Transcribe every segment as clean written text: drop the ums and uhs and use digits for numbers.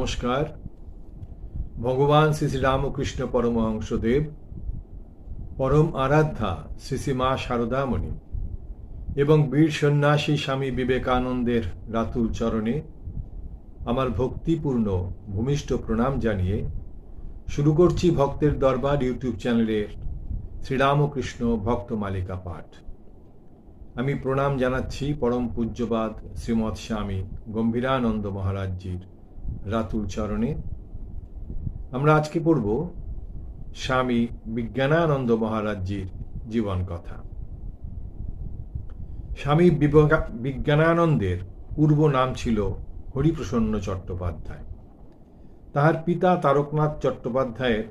নমস্কার। ভগবান শ্রী শ্রী রামকৃষ্ণ পরমহংসদেব, পরম আরাধ্যা শ্রী শ্রী মা শারদামণি এবং বীর সন্ন্যাসী স্বামী বিবেকানন্দের রাতুল চরণে আমার ভক্তিপূর্ণ ভূমিষ্ঠ প্রণাম জানিয়ে শুরু করছি ভক্তের দরবার ইউটিউব চ্যানেলের শ্রীরামকৃষ্ণ ভক্ত মালিকা পাঠ। আমি প্রণাম জানাচ্ছি পরম পূজ্যপাদ শ্রীমৎ স্বামী গম্ভীরানন্দ মহারাজজির রাতুল চরণে। আমরা আজকে পড়ব স্বামী বিজ্ঞানানন্দ মহারাজজির জীবন কথা। স্বামী বিজ্ঞানানন্দের পূর্ব নাম ছিল হরিপ্রসন্ন চট্টোপাধ্যায়। তাহার পিতা তারকনাথ চট্টোপাধ্যায়ের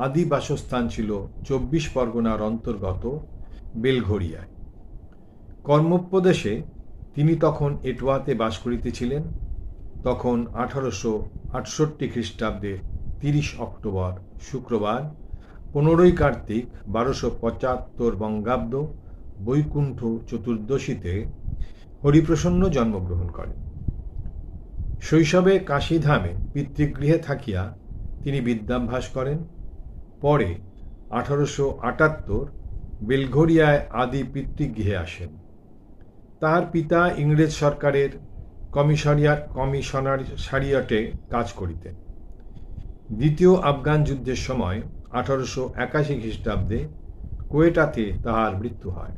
আদি বাসস্থান ছিল ২৪ পরগনার অন্তর্গত বেলঘড়িয়ায়। কর্মোপদেশে তিনি তখন এটোয়াতে বাস করিতেছিলেন। তখন ১৮৬৮ খ্রিস্টাব্দে ৩০ অক্টোবর শুক্রবার ১৫ই কার্তিক ১২৭৫ বঙ্গাব্দ বৈকুণ্ঠ চতুর্দশীতে হরিপ্রসন্ন জন্মগ্রহণ করেন। শৈশবে কাশীধামে পিতৃগৃহে থাকিয়া তিনি বিদ্যাভ্যাস করেন। পরে ১৮৭৮ বেলঘড়িয়ায় আদি পিতৃগৃহে আসেন। তাহার পিতা ইংরেজ সরকারের কমিশনারিয়াটে কাজ করিতেন। দ্বিতীয় আফগান যুদ্ধের সময় ১৮৮১ খ্রিস্টাব্দে কোয়েটাতে তাহার মৃত্যু হয়।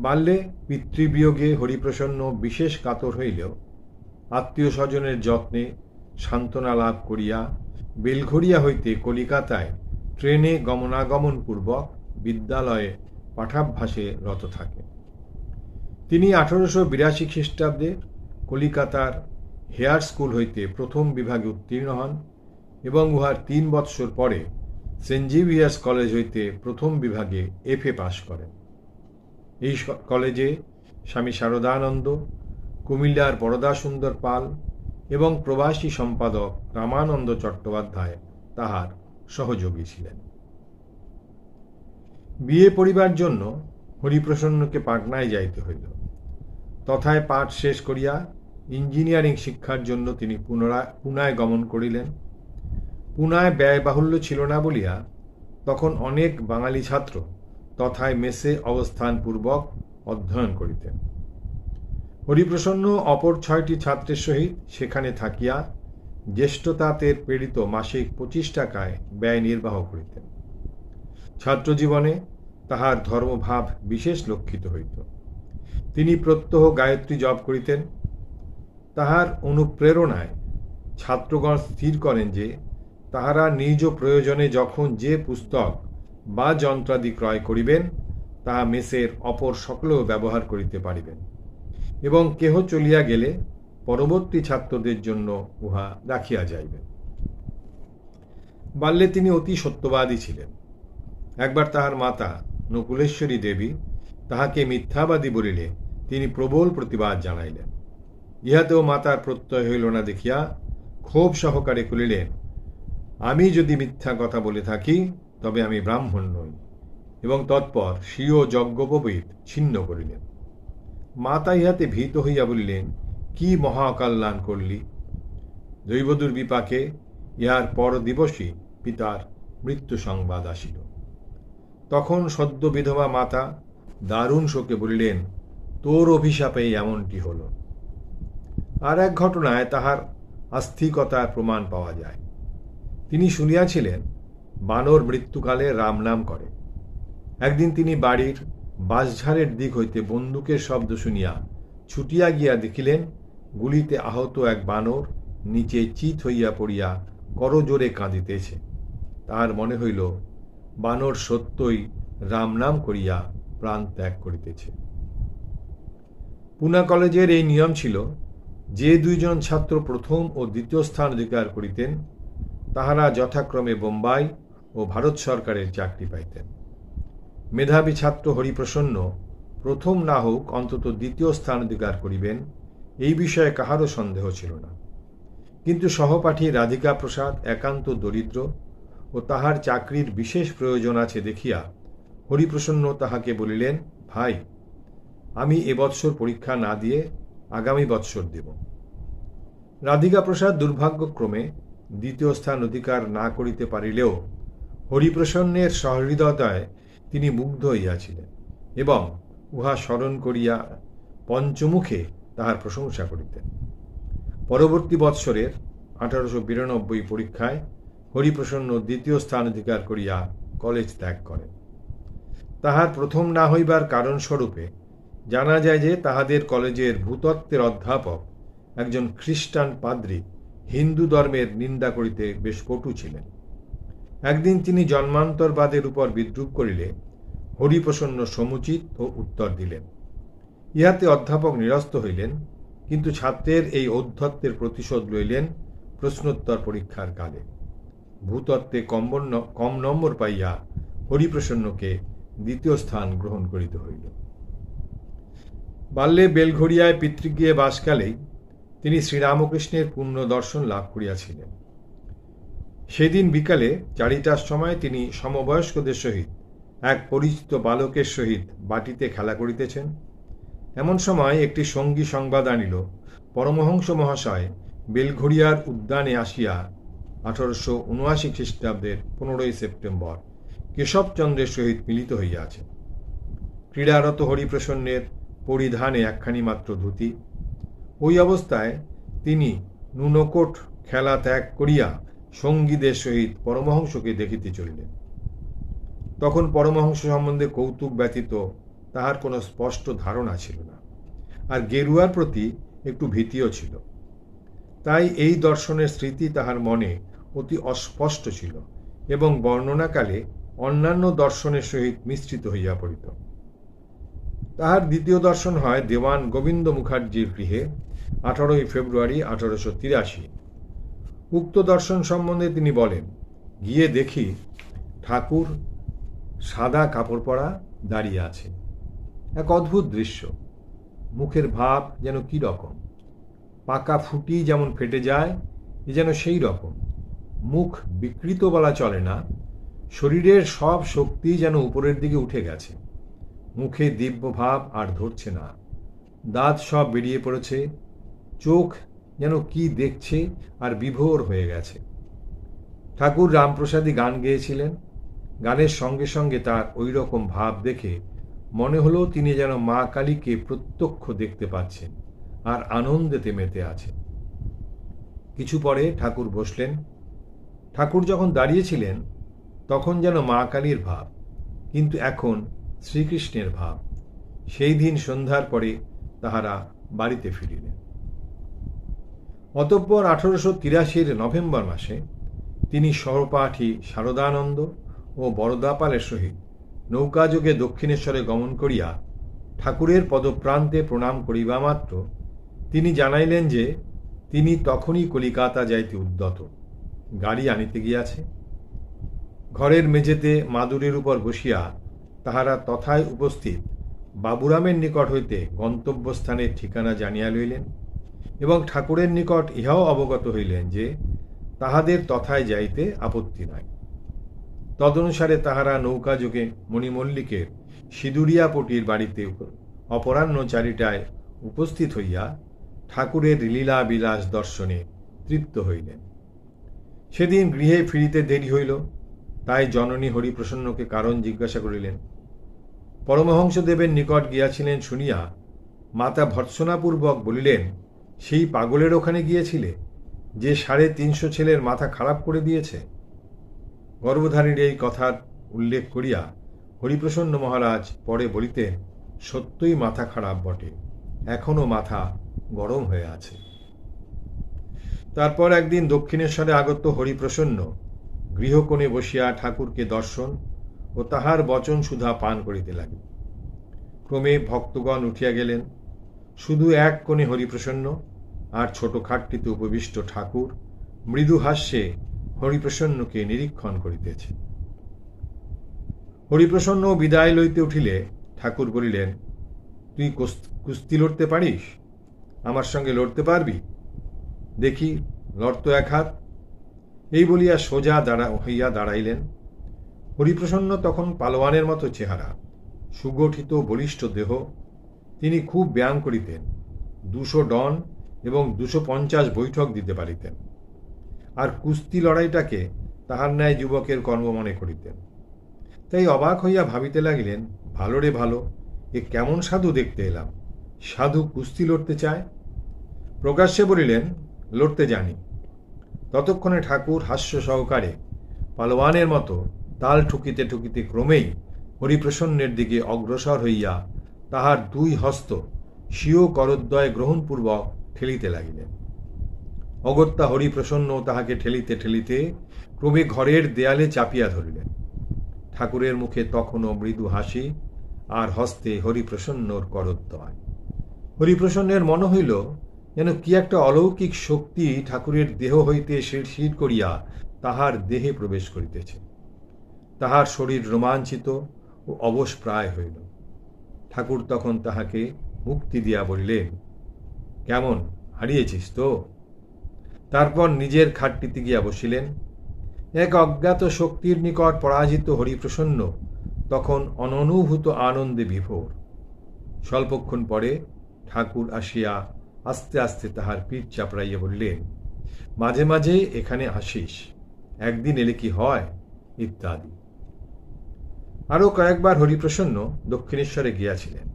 বাল্যে পিতৃবিয়োগে হরিপ্রসন্ন বিশেষ কাতর হইলেও আত্মীয় স্বজনের যত্নে সান্ত্বনা লাভ করিয়া বেলঘড়িয়া হইতে কলিকাতায় ট্রেনে গমনাগমন পূর্বক বিদ্যালয়ে পাঠাভ্যাসে রত থাকেন। তিনি ১৮৮২ খ্রিস্টাব্দে কলিকাতার হেয়ার স্কুল হইতে প্রথম বিভাগে উত্তীর্ণ হন এবং উহার ৩ বৎসর পরে সেন্ট জেভিয়ার্স কলেজ হইতে প্রথম বিভাগে এফএ পাশ করেন। এই কলেজে স্বামী শারদানন্দ, কুমিল্লার বরদাসুন্দর পাল এবং প্রবাসী সম্পাদক রামানন্দ চট্টোপাধ্যায় তাহার সহযোগী ছিলেন। বিয়ে পড়িবার জন্য হরিপ্রসন্নকে পাটনায় যাইতে হইল। তথায় পাঠ শেষ করিয়া ইঞ্জিনিয়ারিং শিক্ষার জন্য তিনি পুনায় গমন করিলেন। পুনায় ব্যয়বাহুল্য ছিল না বলিয়া তখন অনেক বাঙালি ছাত্র তথায় মেসে অবস্থানপূর্বক অধ্যয়ন করিতেন। হরিপ্রসন্ন অপর ৬টি ছাত্রের সহিত সেখানে থাকিয়া জ্যেষ্ঠতাতে প্রেরিত মাসিক ২৫ টাকায় ব্যয় নির্বাহ করিতেন। ছাত্রজীবনে তাহার ধর্মভাব বিশেষ লক্ষিত হইত। তিনি প্রত্যহ গায়ত্রী জপ করিতেন। তাহার অনুপ্রেরণায় ছাত্রগণ স্থির করেন যে তাহারা নিজ প্রয়োজনে যখন যে পুস্তক বা যন্ত্রাদি ক্রয় করিবেন তাহা মেসের অপর সকলেও ব্যবহার করিতে পারিবেন এবং কেহ চলিয়া গেলে পরবর্তী ছাত্রদের জন্য উহা রাখিয়া যাইবেন। বাল্যে তিনি অতি সত্যবাদী ছিলেন। একবার তাহার মাতা নকুলেশ্বরী দেবী তাহাকে মিথ্যাবাদী বলিলে তিনি প্রবল প্রতিবাদ জানাইলেন। ইহাতেও মাতার প্রত্যয় হইল না দেখিয়া ক্ষোভ সহকারে কহিলেন, আমি যদি মিথ্যা কথা বলে থাকি তবে আমি ব্রাহ্মণ নই, এবং তৎপর স্বীয় যজ্ঞোপবীত ছিন্ন করিলেন। মাতা ইহাতে ভীত হইয়া বলিলেন, কি মহাকল্যাণ করলি। দৈবদূর বিপাকে ইহার পর দিবসই পিতার মৃত্যু সংবাদ আসিল। তখন সদ্য বিধবা মাতা দারুণ শোকে বলিলেন, তোর অভিশাপেই এমনটি হল। আর এক ঘটনায় তাহার আস্তিকতার প্রমাণ পাওয়া যায়। তিনি শুনিয়াছিলেন বানর মৃত্যুকালে রাম নাম করে। একদিন তিনি বাড়ির বাঁশঝাড়ের দিক হইতে বন্দুকের শব্দ শুনিয়া ছুটিয়া গিয়া দেখিলেন গুলিতে আহত এক বানর নিচে চিত হইয়া পড়িয়া করজোরে কাঁদিতেছে। তাহার মনে হইল বানর সত্যই রাম নাম করিয়া প্রাণ ত্যাগ করিতেছে। পুনা কলেজের এই নিয়ম ছিল, যে দুইজন ছাত্র প্রথম ও দ্বিতীয় স্থান অধিকার করিতেন তাহারা যথাক্রমে বোম্বাই ও ভারত সরকারের চাকরি পাইতেন। মেধাবী ছাত্র হরিপ্রসন্ন প্রথম না হোক অন্তত দ্বিতীয় স্থান অধিকার করিবেন, এই বিষয়ে কাহারও সন্দেহ ছিল না। কিন্তু সহপাঠী রাধিকা প্রসাদ একান্ত দরিদ্র ও তাহার চাকরির বিশেষ প্রয়োজন আছে দেখিয়া হরিপ্রসন্ন তাহাকে বলিলেন, ভাই, আমি এবৎসর পরীক্ষা না দিয়ে আগামী বৎসর দেব। রাধিকা প্রসাদ দুর্ভাগ্যক্রমে দ্বিতীয় স্থান অধিকার না করিতে পারিলেও হরিপ্রসন্নের সহৃদয়তায় তিনি মুগ্ধ হইয়াছিলেন এবং উহা স্মরণ করিয়া পঞ্চমুখে তাহার প্রশংসা করিতেন। পরবর্তী বৎসরের 1892 পরীক্ষায় হরিপ্রসন্ন দ্বিতীয় স্থান অধিকার করিয়া কলেজ ত্যাগ করেন। তাহার প্রথম না হইবার কারণস্বরূপে জানা যায় যে তাহাদের কলেজের ভূতত্ত্বের অধ্যাপক একজন খ্রিস্টান পাদ্রী হিন্দু ধর্মের নিন্দা করিতে বেশ কটু ছিলেন। একদিন তিনি জন্মান্তরবাদের উপর বিদ্রূপ করিলে হরিপ্রসন্ন সমুচিত ও উত্তর দিলেন। ইহাতে অধ্যাপক নিরস্ত হইলেন, কিন্তু ছাত্রের এই ঔদ্ধত্যের প্রতিশোধ লইলেন প্রশ্নোত্তর পরীক্ষার কালে। ভূতত্ত্বে কম নম্বর পাইয়া হরিপ্রসন্নকে দ্বিতীয় স্থান গ্রহণ করিতে হইল। বাল্যে বেলঘড়িয়ায় পিতৃগৃহে বাসকালেই তিনি শ্রীরামকৃষ্ণের পূর্ণ দর্শন লাভ করিয়াছিলেন। সেদিন বিকালে 4টার সময় তিনি সমবয়স্কদের সহিত এক পরিচিত বালকের সহিত বাটিতে খেলা করিতেছেন। এমন সময় একটি সঙ্গী সংবাদ আনিল, পরমহংস মহাশয় বেলঘড়িয়ার উদ্যানে আসিয়া 1879 খ্রিস্টাব্দের 15 সেপ্টেম্বর কেশবচন্দ্রের সহিত মিলিত হইয়াছেন। ক্রীড়ারত হরিপ্রসন্নের পরিধানে একখানি মাত্র ধুতি। ওই অবস্থায় তিনি নুনকোট খেলা ত্যাগ করিয়া সঙ্গীদের সহিত পরমহংসকে দেখিতে চলিলেন। তখন পরমহংস সম্বন্ধে কৌতুক ব্যতীত তাহার কোনো স্পষ্ট ধারণা ছিল না, আর গেরুয়ার প্রতি একটু ভীতিও ছিল। তাই এই দর্শনের স্মৃতি তাহার মনে অতি অস্পষ্ট ছিল এবং বর্ণনাকালে অন্যান্য দর্শনের সহিত মিশ্রিত হইয়া পড়িত। তাহার দ্বিতীয় দর্শন হয় দেওয়ান গোবিন্দ মুখার্জির গৃহে 18 ফেব্রুয়ারি 1883। উক্ত দর্শন সম্বন্ধে তিনি বলেন, গিয়ে দেখি ঠাকুর সাদা কাপড় পরা দাঁড়িয়ে আছে। এক অদ্ভুত দৃশ্য। মুখের ভাব যেন কি রকম, পাকা ফুটি যেমন ফেটে যায় এ যেন সেই রকম। মুখ বিকৃত বলা চলে না, শরীরের সব শক্তি যেন উপরের দিকে উঠে গেছে। মুখে দিব্য ভাব আর ধরছে না, দাঁত সব বেরিয়ে পড়েছে, চোখ যেন কি দেখছে আর বিভোর হয়ে গেছে। ঠাকুর রামপ্রসাদী গান গেয়েছিলেন। গানের সঙ্গে সঙ্গে তার ওই রকম ভাব দেখে মনে হলো তিনি যেন মা কালীকে প্রত্যক্ষ দেখতে পাচ্ছেন আর আনন্দেতে মেতে আছেন। কিছু পরে ঠাকুর বসলেন। ঠাকুর যখন দাঁড়িয়েছিলেন তখন যেন মা কালীর ভাব, কিন্তু এখন শ্রীকৃষ্ণের ভাব। সেই দিন সন্ধ্যার পরে তাহারা বাড়িতে ফিরিলেন। অতঃপর 1883 নভেম্বর মাসে তিনি সহপাঠী শারদানন্দ ও বরদাপালের সহিত নৌকাযোগে দক্ষিণেশ্বরে গমন করিয়া ঠাকুরের পদপ্রান্তে প্রণাম করিবা মাত্র তিনি জানাইলেন যে তিনি তখনই কলিকাতা যাইতে উদ্যত, গাড়ি আনিতে গিয়াছে। ঘরের মেঝেতে মাদুরের উপর বসিয়া তাহারা তথায় উপস্থিত বাবুরামের নিকট হইতে গন্তব্যস্থানের ঠিকানা জানিয়া লইলেন এবং ঠাকুরের নিকট ইহাও অবগত হইলেন যে তাহাদের তথায় যাইতে আপত্তি নাই। তদনুসারে তাহারা নৌকাযোগে মণিমল্লিকের সিঁদুরিয়াপটির বাড়িতে অপরাহ্ন 4টায় উপস্থিত হইয়া ঠাকুরের লীলা বিলাস দর্শনে তৃপ্ত হইলেন। সেদিন গৃহে ফিরিতে দেরি হইল, তাই জননী হরিপ্রসন্নকে কারণ জিজ্ঞাসা করিলেন। পরমহংসদেবের নিকট গিয়াছিলেন শুনিয়া মাতা ভর্ৎসনাপূর্বক বলিলেন, সেই পাগলের ওখানে গিয়েছিলে যে 350 ছেলের মাথা খারাপ করে দিয়েছে। গর্ভধারীর এই কথার উল্লেখ করিয়া হরিপ্রসন্ন মহারাজ পরে বলিতেন, সত্যই মাথা খারাপ বটে, এখনো মাথা গরম হয়ে আছে। তারপর একদিন দক্ষিণেশ্বরে আগত হরিপ্রসন্ন গৃহকোণে বসিয়া ঠাকুরকে দর্শন ও তাহার বচন সুধা পান করিতে লাগিল। ক্রমে ভক্তগণ উঠিয়া গেলেন। শুধু এক কোণে হরিপ্রসন্ন আর ছোট খাটটিতে উপবিষ্ট ঠাকুর মৃদু হাস্যে হরিপ্রসন্নকে নিরীক্ষণ করিতেছে। হরিপ্রসন্ন বিদায় লইতে উঠিলে ঠাকুর বলিলেন, তুই কুস্তি লড়তে পারিস? আমার সঙ্গে লড়তে পারবি? দেখি লড়তো এক হাত। এই বলিয়া সোজা হইয়া দাঁড়াইলেন। হরিপ্রসন্ন তখন পালোয়ানের মতো চেহারা, সুগঠিত বলিষ্ঠ দেহ। তিনি খুব ব্যায়াম করিতেন। 200 ডন এবং 250 বৈঠক দিতে পারিতেন, আর কুস্তি লড়াইটাকে তাহার ন্যায় যুবকের কর্ম মনে করিতেন। তাই অবাক হইয়া ভাবিতে লাগিলেন, ভালো রে ভালো, এ কেমন সাধু দেখতে এলাম, সাধু কুস্তি লড়তে চায়। প্রকাশ্যে বলিলেন, লড়তে জানি। ততক্ষণে ঠাকুর হাস্য সহকারে পালোয়ানের মতো তাল ঠুকিতে ঠুকিতে ক্রমেই হরিপ্রসন্নের দিকে অগ্রসর হইয়া তাহার 2 হস্ত স্বীয় করদ্বয় গ্রহণপূর্বক ঠেলিতে লাগিলেন। অগত্যা হরিপ্রসন্ন তাহাকে ঠেলিতে ঠেলিতে ক্রমে ঘরের দেয়ালে চাপিয়া ধরিলেন। ঠাকুরের মুখে তখনও মৃদু হাসি, আর হস্তে হরিপ্রসন্নর করদ্বয়। হরিপ্রসন্নের মনে হইল যেন কি একটা অলৌকিক শক্তি ঠাকুরের দেহ হইতে শিরশির করিয়া তাহার দেহে প্রবেশ করিতেছে। তাহার শরীর রোমাঞ্চিত ও অবশ প্রায় হইল। ঠাকুর তখন তাহাকে মুক্তি দিয়া বলিলেন, কেমন, হারিয়েছিস তো? তারপর নিজের খাটটিতে গিয়া বসিলেন। এক অজ্ঞাত শক্তির নিকট পরাজিত হরিপ্রসন্ন তখন অননুভূত আনন্দে বিভোর। স্বল্পক্ষণ পরে ঠাকুর আসিয়া আস্তে আস্তে তাহার পিঠ চাপড়াইয়া বললেন, মাঝে মাঝে এখানে আসিস, একদিন এলে কি হয়, ইত্যাদি। আরও কয়েকবার হরিপ্রসন্ন দক্ষিণেশ্বরে গিয়াছিলেন।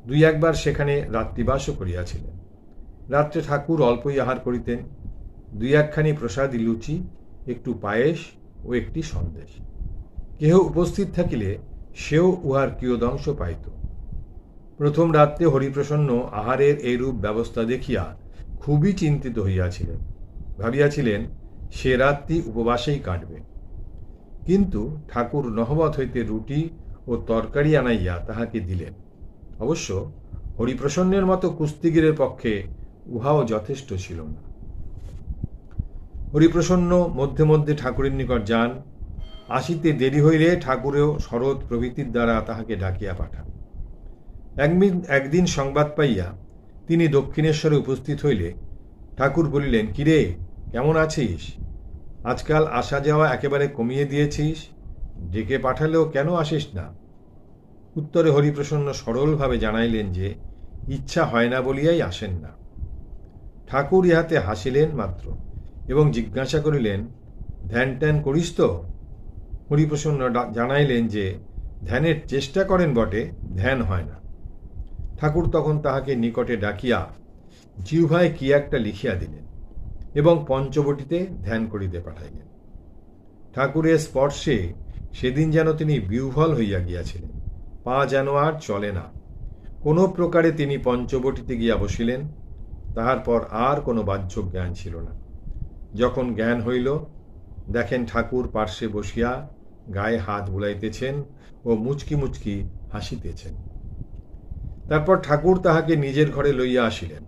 2-1বার সেখানে রাত্রিবাসও করিয়াছিলেন। রাত্রে ঠাকুর অল্পই আহার করিতেন, 2-1খানি প্রসাদী লুচি, একটু পায়েস ও একটি সন্দেশ। কেহ উপস্থিত থাকিলে সেও উহার কিয়দংশ পাইত। প্রথম রাত্রে হরিপ্রসন্ন আহারের এইরূপ ব্যবস্থা দেখিয়া খুবই চিন্তিত হইয়াছিলেন। ভাবিয়াছিলেন সে রাত্রি উপবাসেই কাটবে। কিন্তু ঠাকুর নহবত হইতে রুটি ও তরকারি আনাইয়া তাহাকে দিলেন। অবশ্য হরিপ্রসন্নের মতো কুস্তিগীরের পক্ষে উহাও যথেষ্ট ছিল না। হরিপ্রসন্ন মধ্যে মধ্যে ঠাকুরের নিকট যান। আসিতে দেরি হইলে ঠাকুরেও শরৎ প্রভৃতির দ্বারা তাহাকে ডাকিয়া পাঠান। একদিন সংবাদ পাইয়া তিনি দক্ষিণেশ্বরে উপস্থিত হইলে ঠাকুর বলিলেন, কিরে, কেমন আছিস? আজকাল আসা যাওয়া একেবারে কমিয়ে দিয়েছিস, ডেকে পাঠালেও কেন আসিস না? উত্তরে হরিপ্রসন্ন সরলভাবে জানাইলেন যে ইচ্ছা হয় না বলিয়াই আসেন না। ঠাকুর ইহাতে হাসিলেন মাত্র এবং জিজ্ঞাসা করিলেন, ধ্যান ট্যান করিস তো? হরিপ্রসন্ন জানাইলেন যে ধ্যানের চেষ্টা করেন বটে, ধ্যান হয় না। ঠাকুর তখন তাহাকে নিকটে ডাকিয়া জিহ্বায় কি একটা লিখিয়া দিলেন এবং পঞ্চবটিতে ধ্যান করিতে পাঠাইলেন। ঠাকুরের স্পর্শে সেদিন যেন তিনি বিহ্বল হইয়া গিয়াছিলেন, পা যেন আর চলে না। কোনো প্রকারে তিনি পঞ্চবটিতে গিয়া বসিলেন। তাহার পর আর কোনো বাহ্য জ্ঞান ছিল না। যখন জ্ঞান হইল, দেখেন ঠাকুর পার্শ্বে বসিয়া গায়ে হাত বুলাইতেছেন ও মুচকি মুচকি হাসিতেছেন। তারপর ঠাকুর তাহাকে নিজের ঘরে লইয়া আসিলেন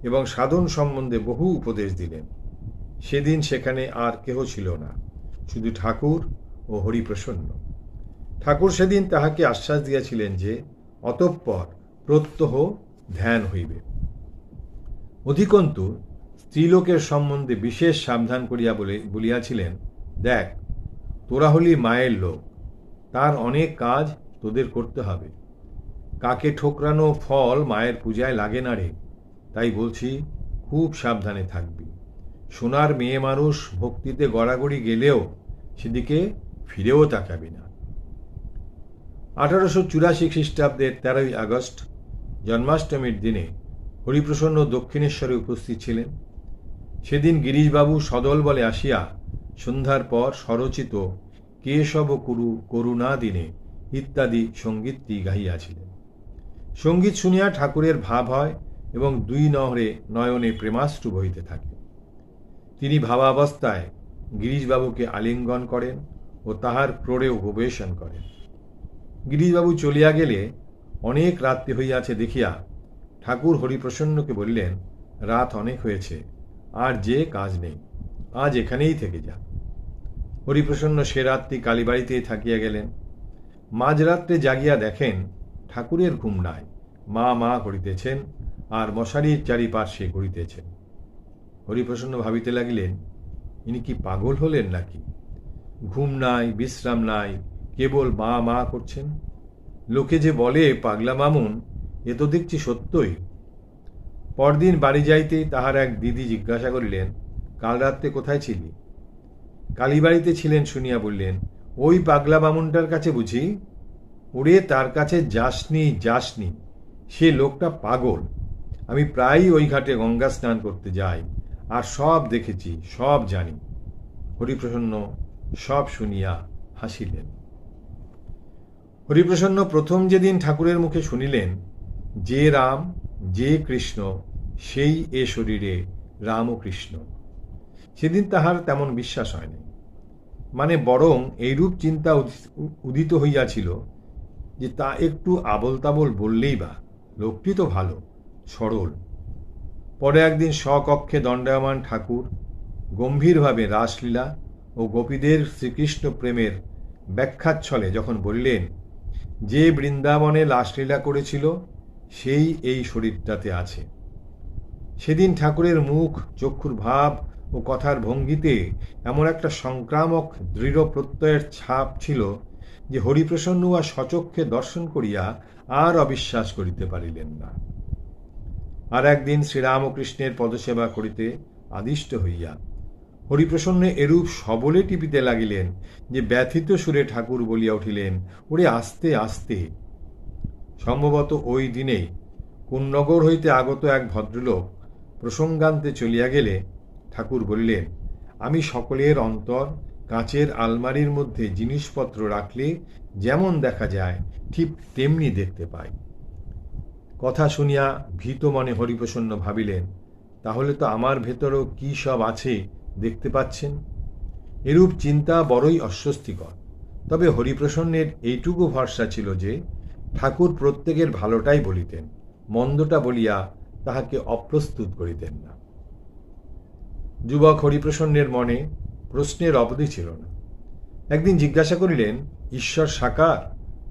এবং সাধন সম্বন্ধে বহু উপদেশ দিলেন। সেদিন সেখানে আর কেহ ছিল না, শুধু ঠাকুর ও হরিপ্রসন্ন। ঠাকুর সেদিন তাহাকে আশ্বাস দিয়াছিলেন যে অতঃপর প্রত্যহ ধ্যান হইবে। অধিকন্তু স্ত্রীলোকের সম্বন্ধে বিশেষ সাবধান করিয়া বলিয়াছিলেন, দেখ, তোরা হলি মায়ের লোক, তার অনেক কাজ তোদের করতে হবে। কাকে ঠোকরানো ফল মায়ের পূজায় লাগে না রে, তাই বলছি খুব সাবধানে থাকবি। সোনার মেয়ে মানুষ ভক্তিতে গড়াগড়ি গেলেও সেদিকে ফিরেও তাকাবি না। 1884 খ্রিস্টাব্দের 13ই আগস্ট জন্মাষ্টমীর দিনে হরিপ্রসন্ন দক্ষিণেশ্বরে উপস্থিত ছিলেন। সেদিন গিরিশবাবু সদল বলে আসিয়া সন্ধ্যার পর স্বরচিত কেশব করুণা দিনে ইত্যাদি সঙ্গীতটি গাহিয়াছিলেন। সঙ্গীত শুনিয়া ঠাকুরের ভাব হয় এবং 2 নয়নে প্রেমাশ্রু বহিতে থাকে। তিনি ভাবাবস্থায় গিরিশবাবুকে আলিঙ্গন করেন ও তাহার ক্রোড়ে উপবেশন করেন। গিরিশবাবু চলিয়া গেলে অনেক রাত্রি হইয়াছে দেখিয়া ঠাকুর হরিপ্রসন্নকে বললেন, রাত অনেক হয়েছে, আর যে কাজ নেই, আজ এখানেই থেকে যা। হরিপ্রসন্ন সে রাত্রি কালীবাড়িতেই থাকিয়া গেলেন। মাঝরাত্রে জাগিয়া দেখেন ঠাকুরের ঘুম নাই, মা মা করিতেছেন আর মশারির চারিপার্শ্বে ঘুরিতেছেন। হরিপ্রসন্ন ভাবিতে লাগিলেন, ইনি কি পাগল হলেন নাকি? ঘুম নাই, বিশ্রাম নাই, কেবল মা মা করছেন। লোকে যে বলে পাগলা মামুন, এ তো দেখছি সত্যই। পরদিন বাড়ি যাইতেই তাহার এক দিদি জিজ্ঞাসা করিলেন, কাল রাত্রে কোথায় ছিলি? কালীবাড়িতে ছিলেন শুনিয়া বললেন, ওই পাগলা বামুনটার কাছে বুঝি? ওরে, তার কাছে যাসনি, সে লোকটা পাগল। আমি প্রায়ই ওই ঘাটে গঙ্গা স্নান করতে যাই, আর সব দেখেছি, সব জানি। হরিপ্রসন্ন সব শুনিয়া হাসিলেন। হরিপ্রসন্ন প্রথম যেদিন ঠাকুরের মুখে শুনিলেন, যে রাম, যে কৃষ্ণ, সেই এ শরীরে রাম ও কৃষ্ণ, সেদিন তাহার তেমন বিশ্বাস হয়নি। মানে বরং এইরূপ চিন্তা উদিত হইয়াছিল যে তা একটু আবল তাবল বললেই বা, লোকটি তো ভালো, সরল। পরে একদিন স্বকক্ষে দণ্ডায়মান ঠাকুর গম্ভীরভাবে রাসলীলা ও গোপীদের শ্রীকৃষ্ণ প্রেমের ব্যাখ্যাচ্ছলে যখন বললেন, যে বৃন্দাবনে রাসলীলা করেছিল সেই এই শরীরটাতে আছে, সেদিন ঠাকুরের মুখ, চক্ষুর ভাব ও কথার ভঙ্গিতে এমন একটা সংক্রামক দৃঢ় প্রত্যয়ের ছাপ ছিল যে হরিপ্রসন্ন উহা স্বচক্ষে দর্শন করিয়া আর অবিশ্বাস করিতে পারিলেন না। আর একদিন শ্রীরামকৃষ্ণের পদসেবা করিতে আদিষ্ট হইয়া হরিপ্রসন্ন এরূপ সবলে টিপিতে লাগিলেন যে ব্যথিত সুরে ঠাকুর বলিয়া উঠিলেন, ওরে আস্তে আস্তে। সম্ভবত ওই দিনেই কোন্নগর হইতে আগত এক ভদ্রলোক প্রসঙ্গান্তে চলিয়া গেলে ঠাকুর বললেন, আমি সকলের অন্তর কাঁচের আলমারির মধ্যে জিনিসপত্র রাখলে যেমন দেখা যায় ঠিক তেমনি দেখতে পাই। কথা শুনিয়া ভীত মনে হরিপ্রসন্ন ভাবিলেন, তাহলে তো আমার ভেতরও কি সব আছে দেখতে পাচ্ছেন। এরূপ চিন্তা বড়ই অস্বস্তিকর। তবে হরিপ্রসন্নের এইটুকু ভরসা ছিল যে ঠাকুর প্রত্যেকের ভালোটাই বলিতেন, মন্দটা বলিয়া তাহাকে অপ্রস্তুত করিতেন না। যুবক হরিপ্রসন্নের মনে প্রশ্নের অবধি ছিল না। একদিন জিজ্ঞাসা করিলেন, ঈশ্বর সাকার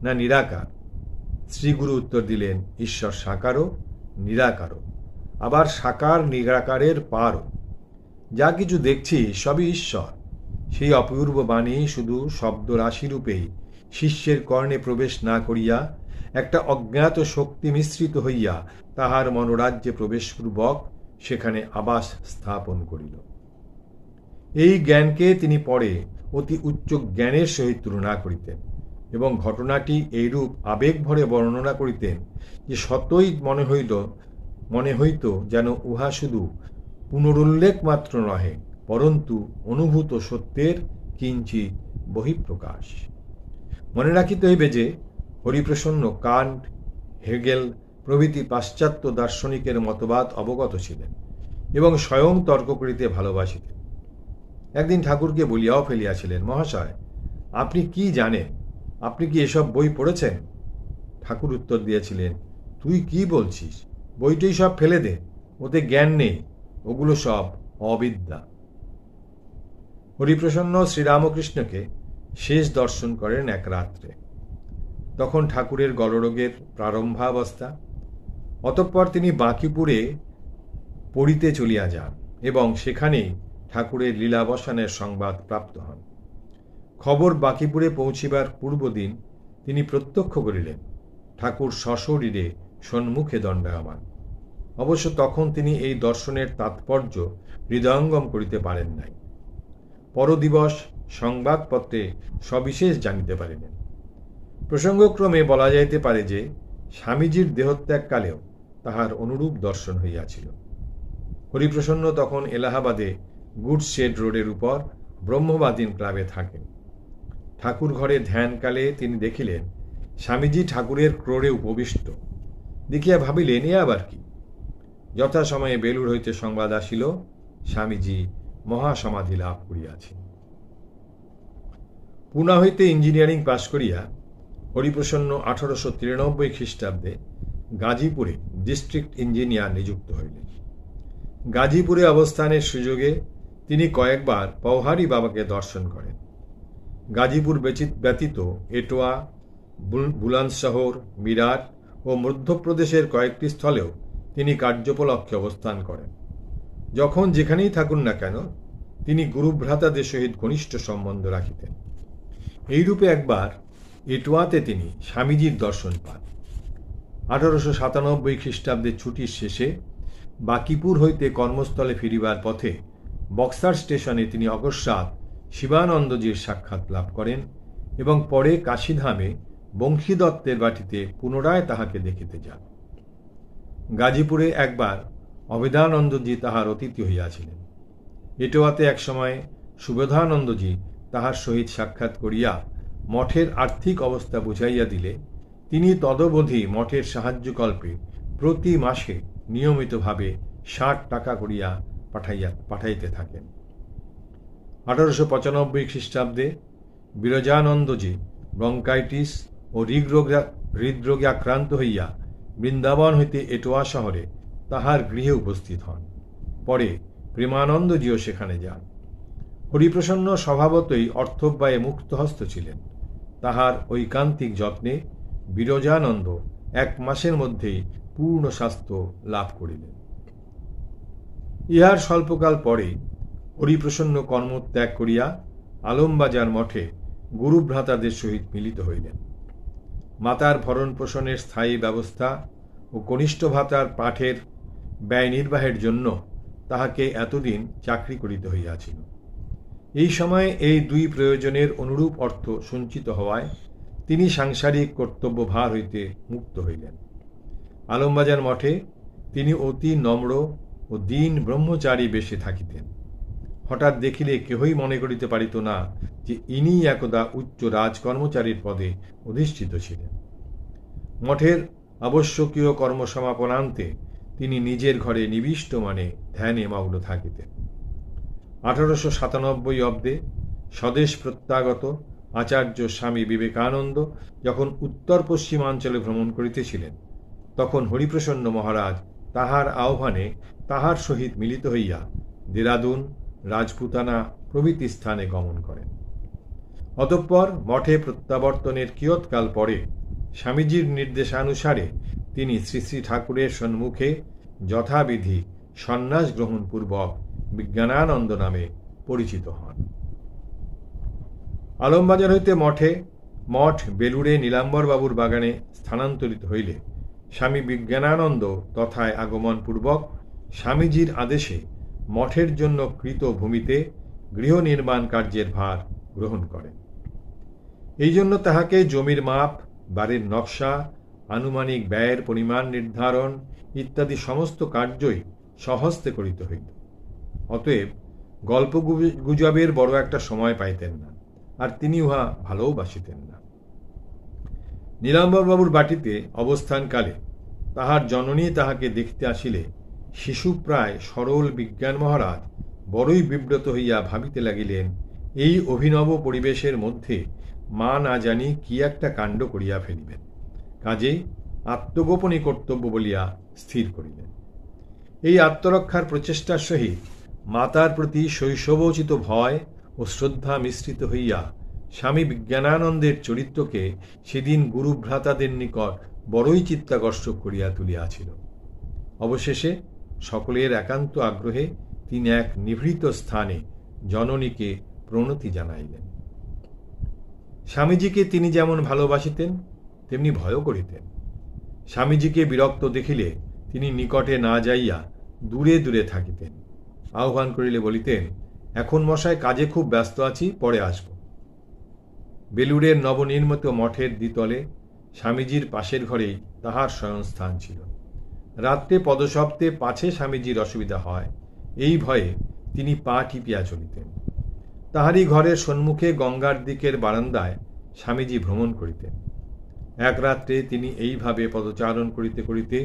না নিরাকার? শ্রীগুরু উত্তর দিলেন, ঈশ্বর সাকারও, নিরাকারও, আবার সাকার নিরাকারের পারও। যা কিছু দেখছি সবই ঈশ্বর। সেই অপূর্ব বাণী শুধু শব্দরাশিরূপেই শিষ্যের কর্ণে প্রবেশ না করিয়া একটা অজ্ঞাত শক্তি মিশ্রিত হইয়া তাহার মনোরাজ্যে প্রবেশপূর্বক সেখানে আবাস স্থাপন করিল। এই জ্ঞানকে তিনি পরে অতি উচ্চ জ্ঞানের সহিত তুলনা করিতেন এবং ঘটনাটি এইরূপ আবেগ ভরে বর্ণনা করিতেন যে সতই মনে হইত যেন উহা শুধু পুনরুল্লেখ মাত্র নহে, পরন্তু অনুভূত সত্যের কিঞ্চিৎ বহিঃপ্রকাশ। মনে রাখিতে হইবে যে হরিপ্রসন্ন কান্ট, হেগেল প্রভৃতি পাশ্চাত্য দার্শনিকের মতবাদ অবগত ছিলেন এবং স্বয়ং তর্ক করিতে ভালোবাসিতেন। একদিন ঠাকুরকে বলিয়াও ফেলিয়াছিলেন, মহাশয়, আপনি কি জানেন? আপনি কি এসব বই পড়েছেন? ঠাকুর উত্তর দিয়েছিলেন, তুই কি বলছিস? বইটাই সব ফেলে দে, ওতে জ্ঞান নেই, ওগুলো সব অবিদ্যা। হরিপ্রসন্ন শ্রীরামকৃষ্ণকে শেষ দর্শন করেন এক রাত্রে। তখন ঠাকুরের গলরোগের প্রারম্ভাবস্থা। অতঃপর তিনি বাঁকিপুরে পড়িতে চলিয়া যান এবং সেখানেই ঠাকুরের লীলাবসানের সংবাদ প্রাপ্ত হন। খবর বাঁকিপুরে পৌঁছিবার পূর্বদিন তিনি প্রত্যক্ষ করিলেন ঠাকুর সশরীরে সন্মুখে দণ্ডায়মান। অবশ্য তখন তিনি এই দর্শনের তাৎপর্য হৃদয়ঙ্গম করিতে পারেন নাই। পরদিবস সংবাদপত্রে সবিশেষ জানিতে পারিলেন। প্রসঙ্গক্রমে বলা যাইতে পারে যে স্বামীজির দেহত্যাগকালেও তাহার অনুরূপ দর্শন হইয়াছিল। হরিপ্রসন্ন তখন এলাহাবাদে গুডশেড রোডের উপর ব্রহ্মবাদীন ক্লাবে থাকেন। ঠাকুর ঘরে ধ্যানকালে তিনি দেখিলেন স্বামীজি ঠাকুরের ক্রোড়ে উপবিষ্ট। দেখিয়া ভাবিলেন, এ আবার কি? যথাসময়ে বেলুড় হইতে সংবাদ আসিল, স্বামীজি মহাসমাধি লাভ করিয়াছেন। পুনা হইতে ইঞ্জিনিয়ারিং পাশ করিয়া হরিপ্রসন্ন 1893 খ্রিস্টাব্দে গাজীপুরে ডিস্ট্রিক্ট ইঞ্জিনিয়ার নিযুক্ত হইলেন। গাজীপুরে অবস্থানের সুযোগে তিনি কয়েকবার পওহারী বাবাকে দর্শন করেন। গাজীপুর ব্যতীত এটোয়া, বুলন্দশহর, মিরাট ও মধ্যপ্রদেশের কয়েকটি স্থলেও তিনি কার্যোপলক্ষে অবস্থান করেন। যখন যেখানেই থাকুন না কেন তিনি গুরুভ্রাতাদের সহিত ঘনিষ্ঠ সম্বন্ধ রাখিতেন। এইরূপে একবার এটোয়াতে তিনি স্বামীজির দর্শন পান। 1897 খ্রিস্টাব্দে ছুটির শেষে বাকিপুর হইতে কর্মস্থলে ফিরিবার পথে বক্সার স্টেশনে তিনি অকস্মাৎ শিবানন্দজির সাক্ষাৎ লাভ করেন এবং পরে কাশীধামে বংশী দত্তের বাটিতে পুনরায় তাহাকে দেখিতে যান। গাজীপুরে একবার অভেদানন্দজি তাহার অতিথি হইয়াছিলেন। এটোয়াতে একসময় সুবোধানন্দজি তাহার সহিত সাক্ষাৎ করিয়া মঠের আর্থিক অবস্থা বুঝাইয়া দিলে তিনি তদবধি মঠের সাহায্যকল্পে প্রতি মাসে নিয়মিতভাবে ৬০ টাকা করিয়া পাঠাইতে থাকেন। ১৮৯৫ খ্রিস্টাব্দে বিরজানন্দজি ব্রঙ্কাইটিস ও হৃদরোগে আক্রান্ত হইয়া বৃন্দাবন হইতে এটোয়া শহরে তাহার গৃহে উপস্থিত হন। পরে প্রেমানন্দজিও সেখানে যান। হরিপ্রসন্ন স্বভাবতই অর্থব্যয়ে মুক্তহস্ত ছিলেন। তাহার ঐকান্তিক যত্নে বিরজানন্দ ১ মাসের মধ্যেই পূর্ণ স্বাস্থ্য লাভ করিলেন। ইহার স্বল্পকাল পরেই হরিপ্রসন্ন কর্মত্যাগ করিয়া আলমবাজার মঠে গুরুভ্রাতাদের সহিত মিলিত হইলেন। মাতার ভরণ পোষণের স্থায়ী ব্যবস্থা ও কনিষ্ঠ ভ্রাতার পাঠের ব্যয় নির্বাহের জন্য তাহাকে এতদিন চাকরি করিতে হইয়াছিল। এই সময়ে এই দুই প্রয়োজনের অনুরূপ অর্থ সঞ্চিত হওয়ায় তিনি সাংসারিক কর্তব্যভার হইতে মুক্ত হইলেন। আলমবাজার মঠে তিনি অতি নম্র ও দীন ব্রহ্মচারী বেশে থাকিতেন। হঠাৎ দেখিলে কেহই মনে করিতে পারিত না যে ইনি একদা উচ্চ রাজকর্মচারীর পদে অধিষ্ঠিত ছিলেন। মঠের আবশ্যকীয় কর্মসমাপনান্তে তিনি নিজের ঘরে নিবিষ্ট মানে ধ্যানে মগ্ন থাকিতেন। ১৮৯৭ অব্দে স্বদেশ প্রত্যাগত আচার্য স্বামী বিবেকানন্দ যখন উত্তর পশ্চিমাঞ্চলে ভ্রমণ করিতেছিলেন, তখন হরিপ্রসন্ন মহারাজ তাহার আহ্বানে তাহার সহিত মিলিত হইয়া দেরাদুন, রাজপুতানা প্রভৃতি স্থানে গমন করেন। অতঃপর মঠে প্রত্যাবর্তনের কিয়ৎকাল পরে স্বামীজির নির্দেশানুসারে তিনি শ্রী শ্রী ঠাকুরের সম্মুখে যথাবিধি সন্ন্যাস গ্রহণ পূর্বক বিজ্ঞানানন্দ নামে পরিচিত হন। আলমবাজার হইতে মঠ বেলুড়ে নীলাম্বরবাবুর বাগানে স্থানান্তরিত হইলে স্বামী বিজ্ঞানানন্দ তথায় আগমন পূর্বক স্বামীজির আদেশে মঠের জন্য কৃত ভূমিতে গৃহ নির্মাণ কার্যের ভার গ্রহণ করেন। এই জন্য তাহাকে জমির মাপ, বাড়ির নকশা, আনুমানিক ব্যয়ের পরিমাণ নির্ধারণ ইত্যাদি সমস্ত কার্যই স্বহস্তে করিতে হইত। অতএব গল্প গুজবের বড় একটা সময় পাইতেন না, আর তিনি উহা ভালোবাসিতেন না। নীলাম্বরবাবুর বাটিতে অবস্থানকালে তাহার জননী তাহাকে দেখিতে আসিলে শিশুপ্রায় সরল বিজ্ঞান মহারাজ বড়ই বিব্রত হইয়া ভাবিতে লাগিলেন, এই অভিনব পরিবেশের মধ্যে মা না জানি কি একটা কাণ্ড করিয়া ফেলিবেন। কাজেই আত্মগোপনই কর্তব্য বলিয়া স্থির করিলেন। এই আত্মরক্ষার প্রচেষ্টার সহিত মাতার প্রতি শৈশবোচিত ভয় ও শ্রদ্ধা মিশ্রিত হইয়া স্বামী বিজ্ঞানানন্দের চরিত্রকে সেদিন গুরুভ্রাতাদের নিকট বড়ই চিত্তাকর্ষক করিয়া তুলিয়াছিল। অবশেষে সকলের একান্ত আগ্রহে তিনি এক নিভৃত স্থানে জননীকে প্রণতি জানাইলেন। স্বামীজিকে তিনি যেমন ভালোবাসিতেন তেমনি ভয়ও করিতেন। স্বামীজিকে বিরক্ত দেখিলে তিনি নিকটে না যাইয়া দূরে দূরে থাকিতেন। আহ্বান করিলে বলিতেন, এখন মশাই কাজে খুব ব্যস্ত আছি, পরে আসব। বেলুড়ের নবনির্মিত মঠের দ্বিতলে স্বামীজির পাশের ঘরেই তাহার শয়নস্থান ছিল। রাত্রে পদশব্দে পাছে স্বামীজির অসুবিধা হয় এই ভয়ে তিনি পা টিপিয়া চলিতেন। তাহারই ঘরের সম্মুখে গঙ্গার দিকের বারান্দায় স্বামীজি ভ্রমণ করিতেন। এক রাত্রে তিনি এইভাবে পদচারণ করিতে করিতে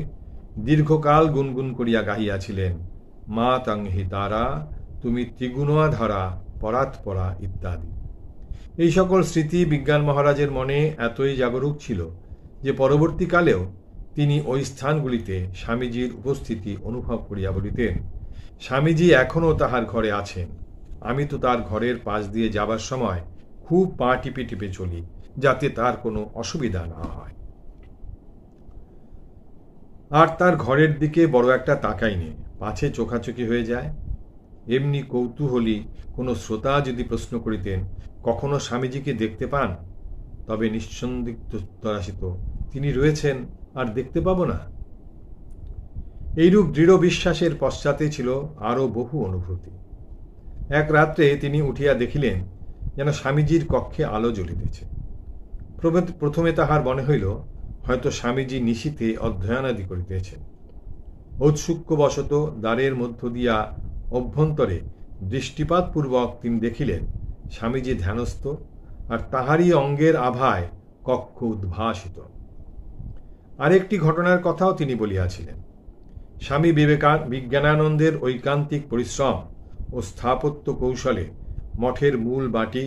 দীর্ঘকাল গুনগুন করিয়া গাহিয়াছিলেন, মা তংহি তারা, তুমি ত্রিগুণাধারা পরাৎপরা ইত্যাদি। এই সকল স্মৃতি বিজ্ঞান মহারাজের মনে এতই জাগরুক ছিল যে পরবর্তীকালেও তিনি ওই স্থানগুলিতে স্বামীজির উপস্থিতি অনুভব করিয়া বলিতেন, স্বামীজি এখনও তাহার ঘরে আছেন, আমি তো তার ঘরের পাশ দিয়ে যাবার সময় খুব পা টিপে টিপে চলি, যাতে তার কোনো অসুবিধা না হয়। আর তার ঘরের দিকে বড় একটা তাকাই নেই, পাছে চোখাচোখি হয়ে যায়। এমনি কৌতূহলী কোনো শ্রোতা যদি প্রশ্ন করিতেন, কখনো স্বামীজিকে দেখতে পান, তবে নিঃসন্দিগ্ধ উত্তর আসিত, তিনি রয়েছেন, আর দেখতে পাব না। এইরূপ দৃঢ় বিশ্বাসের পশ্চাতে ছিল আরও বহু অনুভূতি। এক রাত্রে তিনি উঠিয়া দেখিলেন যেন স্বামীজির কক্ষে আলো জ্বলিতেছে। প্রথমে তাহার মনে হইল হয়তো স্বামীজি নিশীথে অধ্যয়নাদি করিতেছেন। ঔৎসুক্যবশত দ্বারের মধ্য দিয়া অভ্যন্তরে দৃষ্টিপাতপূর্বক তিনি দেখিলেন স্বামীজি ধ্যানস্থ, আর তাহারই অঙ্গের আভায় কক্ষ উদ্ভাসিত। আরেকটি ঘটনার কথাও তিনি বলিয়াছিলেন। স্বামী বিজ্ঞানানন্দের ঐকান্তিক পরিশ্রম ও স্থাপত্য কৌশলে মঠের মূল বাটি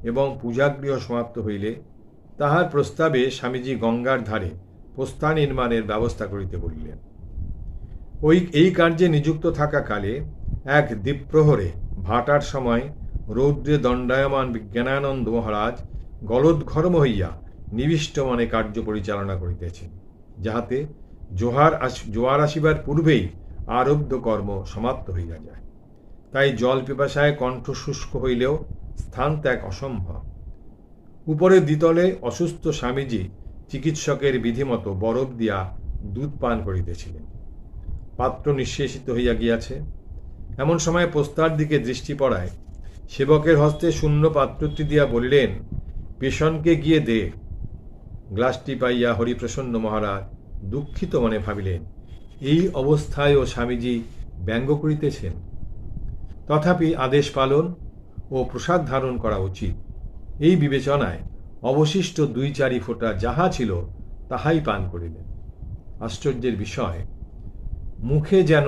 এবং পূজাগৃহ সমাপ্ত হইলে তাহার প্রস্তাবে স্বামীজি গঙ্গার ধারে পোস্তা নির্মাণের ব্যবস্থা করিতে বলিলেন। এই কার্যে নিযুক্ত থাকাকালে এক দ্বীপ্রহরে ভাটার সময় রৌদ্রে দণ্ডায়মান বিজ্ঞানানন্দ মহারাজ গলদঘর্ম হইয়া নিবিষ্ট মনে কার্য পরিচালনা করিতেছেন, যাহাতে জোয়ার আসিবার পূর্বেই আরব্ধ কর্ম সমাপ্ত হইয়া যায়। তাই জল পিপাসায় কণ্ঠ শুষ্ক হইলেও স্থান ত্যাগ অসম্ভব। উপরের দ্বিতলে অসুস্থ স্বামীজি চিকিৎসকের বিধিমতো বরফ দিয়া দুধ পান করিতেছিলেন। পাত্র নিঃশেষিত হইয়া গিয়াছে। এমন সময় পোস্তার দিকে দৃষ্টি পড়ায় সেবকের হস্তে শূন্য পাত্রটি দিয়া বলিলেন, পেশনকে গিয়ে দে। গ্লাসটি পাইয়া হরিপ্রসন্ন মহারাজ দুঃখিত মনে ভাবিলেন, এই অবস্থায়ও স্বামীজি ব্যঙ্গ করিতেছেন। তথাপি আদেশ পালন ও প্রসাদ ধারণ করা উচিত, এই বিবেচনায় অবশিষ্ট 2-4 ফোঁটা যাহা ছিল তাহাই পান করিলেন। আশ্চর্যের বিষয়, মুখে যেন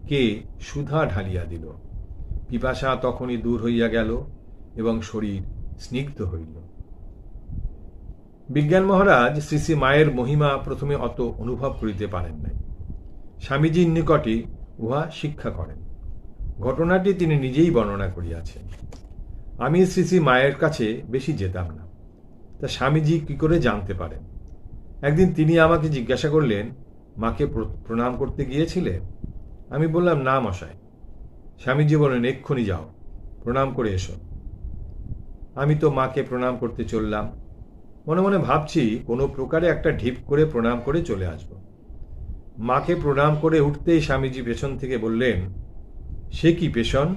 কে সুধা ঢালিয়া দিল। পিপাসা তখনই দূর হইয়া গেল এবং শরীর স্নিগ্ধ হইল। বিজ্ঞান মহারাজ শ্রী শ্রী মায়ের মহিমা প্রথমে অত অনুভব করিতে পারেন নাই। স্বামীজির নিকটে উহা শিক্ষা করেন। ঘটনাটি তিনি নিজেই বর্ণনা করিয়াছেন। আমি শ্রী শ্রী মায়ের কাছে বেশি যেতাম না, তা স্বামীজি কি করে জানতে পারেন? একদিন তিনি আমাকে জিজ্ঞাসা করলেন, মাকে প্রণাম করতে গিয়েছিলে? আমি বললাম, না মশাই। স্বামীজি বললেন, এক্ষুনি যাও, প্রণাম করে এসো। আমি তো মাকে প্রণাম করতে চললাম। মনে মনে ভাবছি কোনো প্রকারে একটা ঢিপ করে প্রণাম করে চলে আসব। মাকে প্রণাম করে উঠতেই স্বামীজি পেছন থেকে বললেন, সে কি পেছন?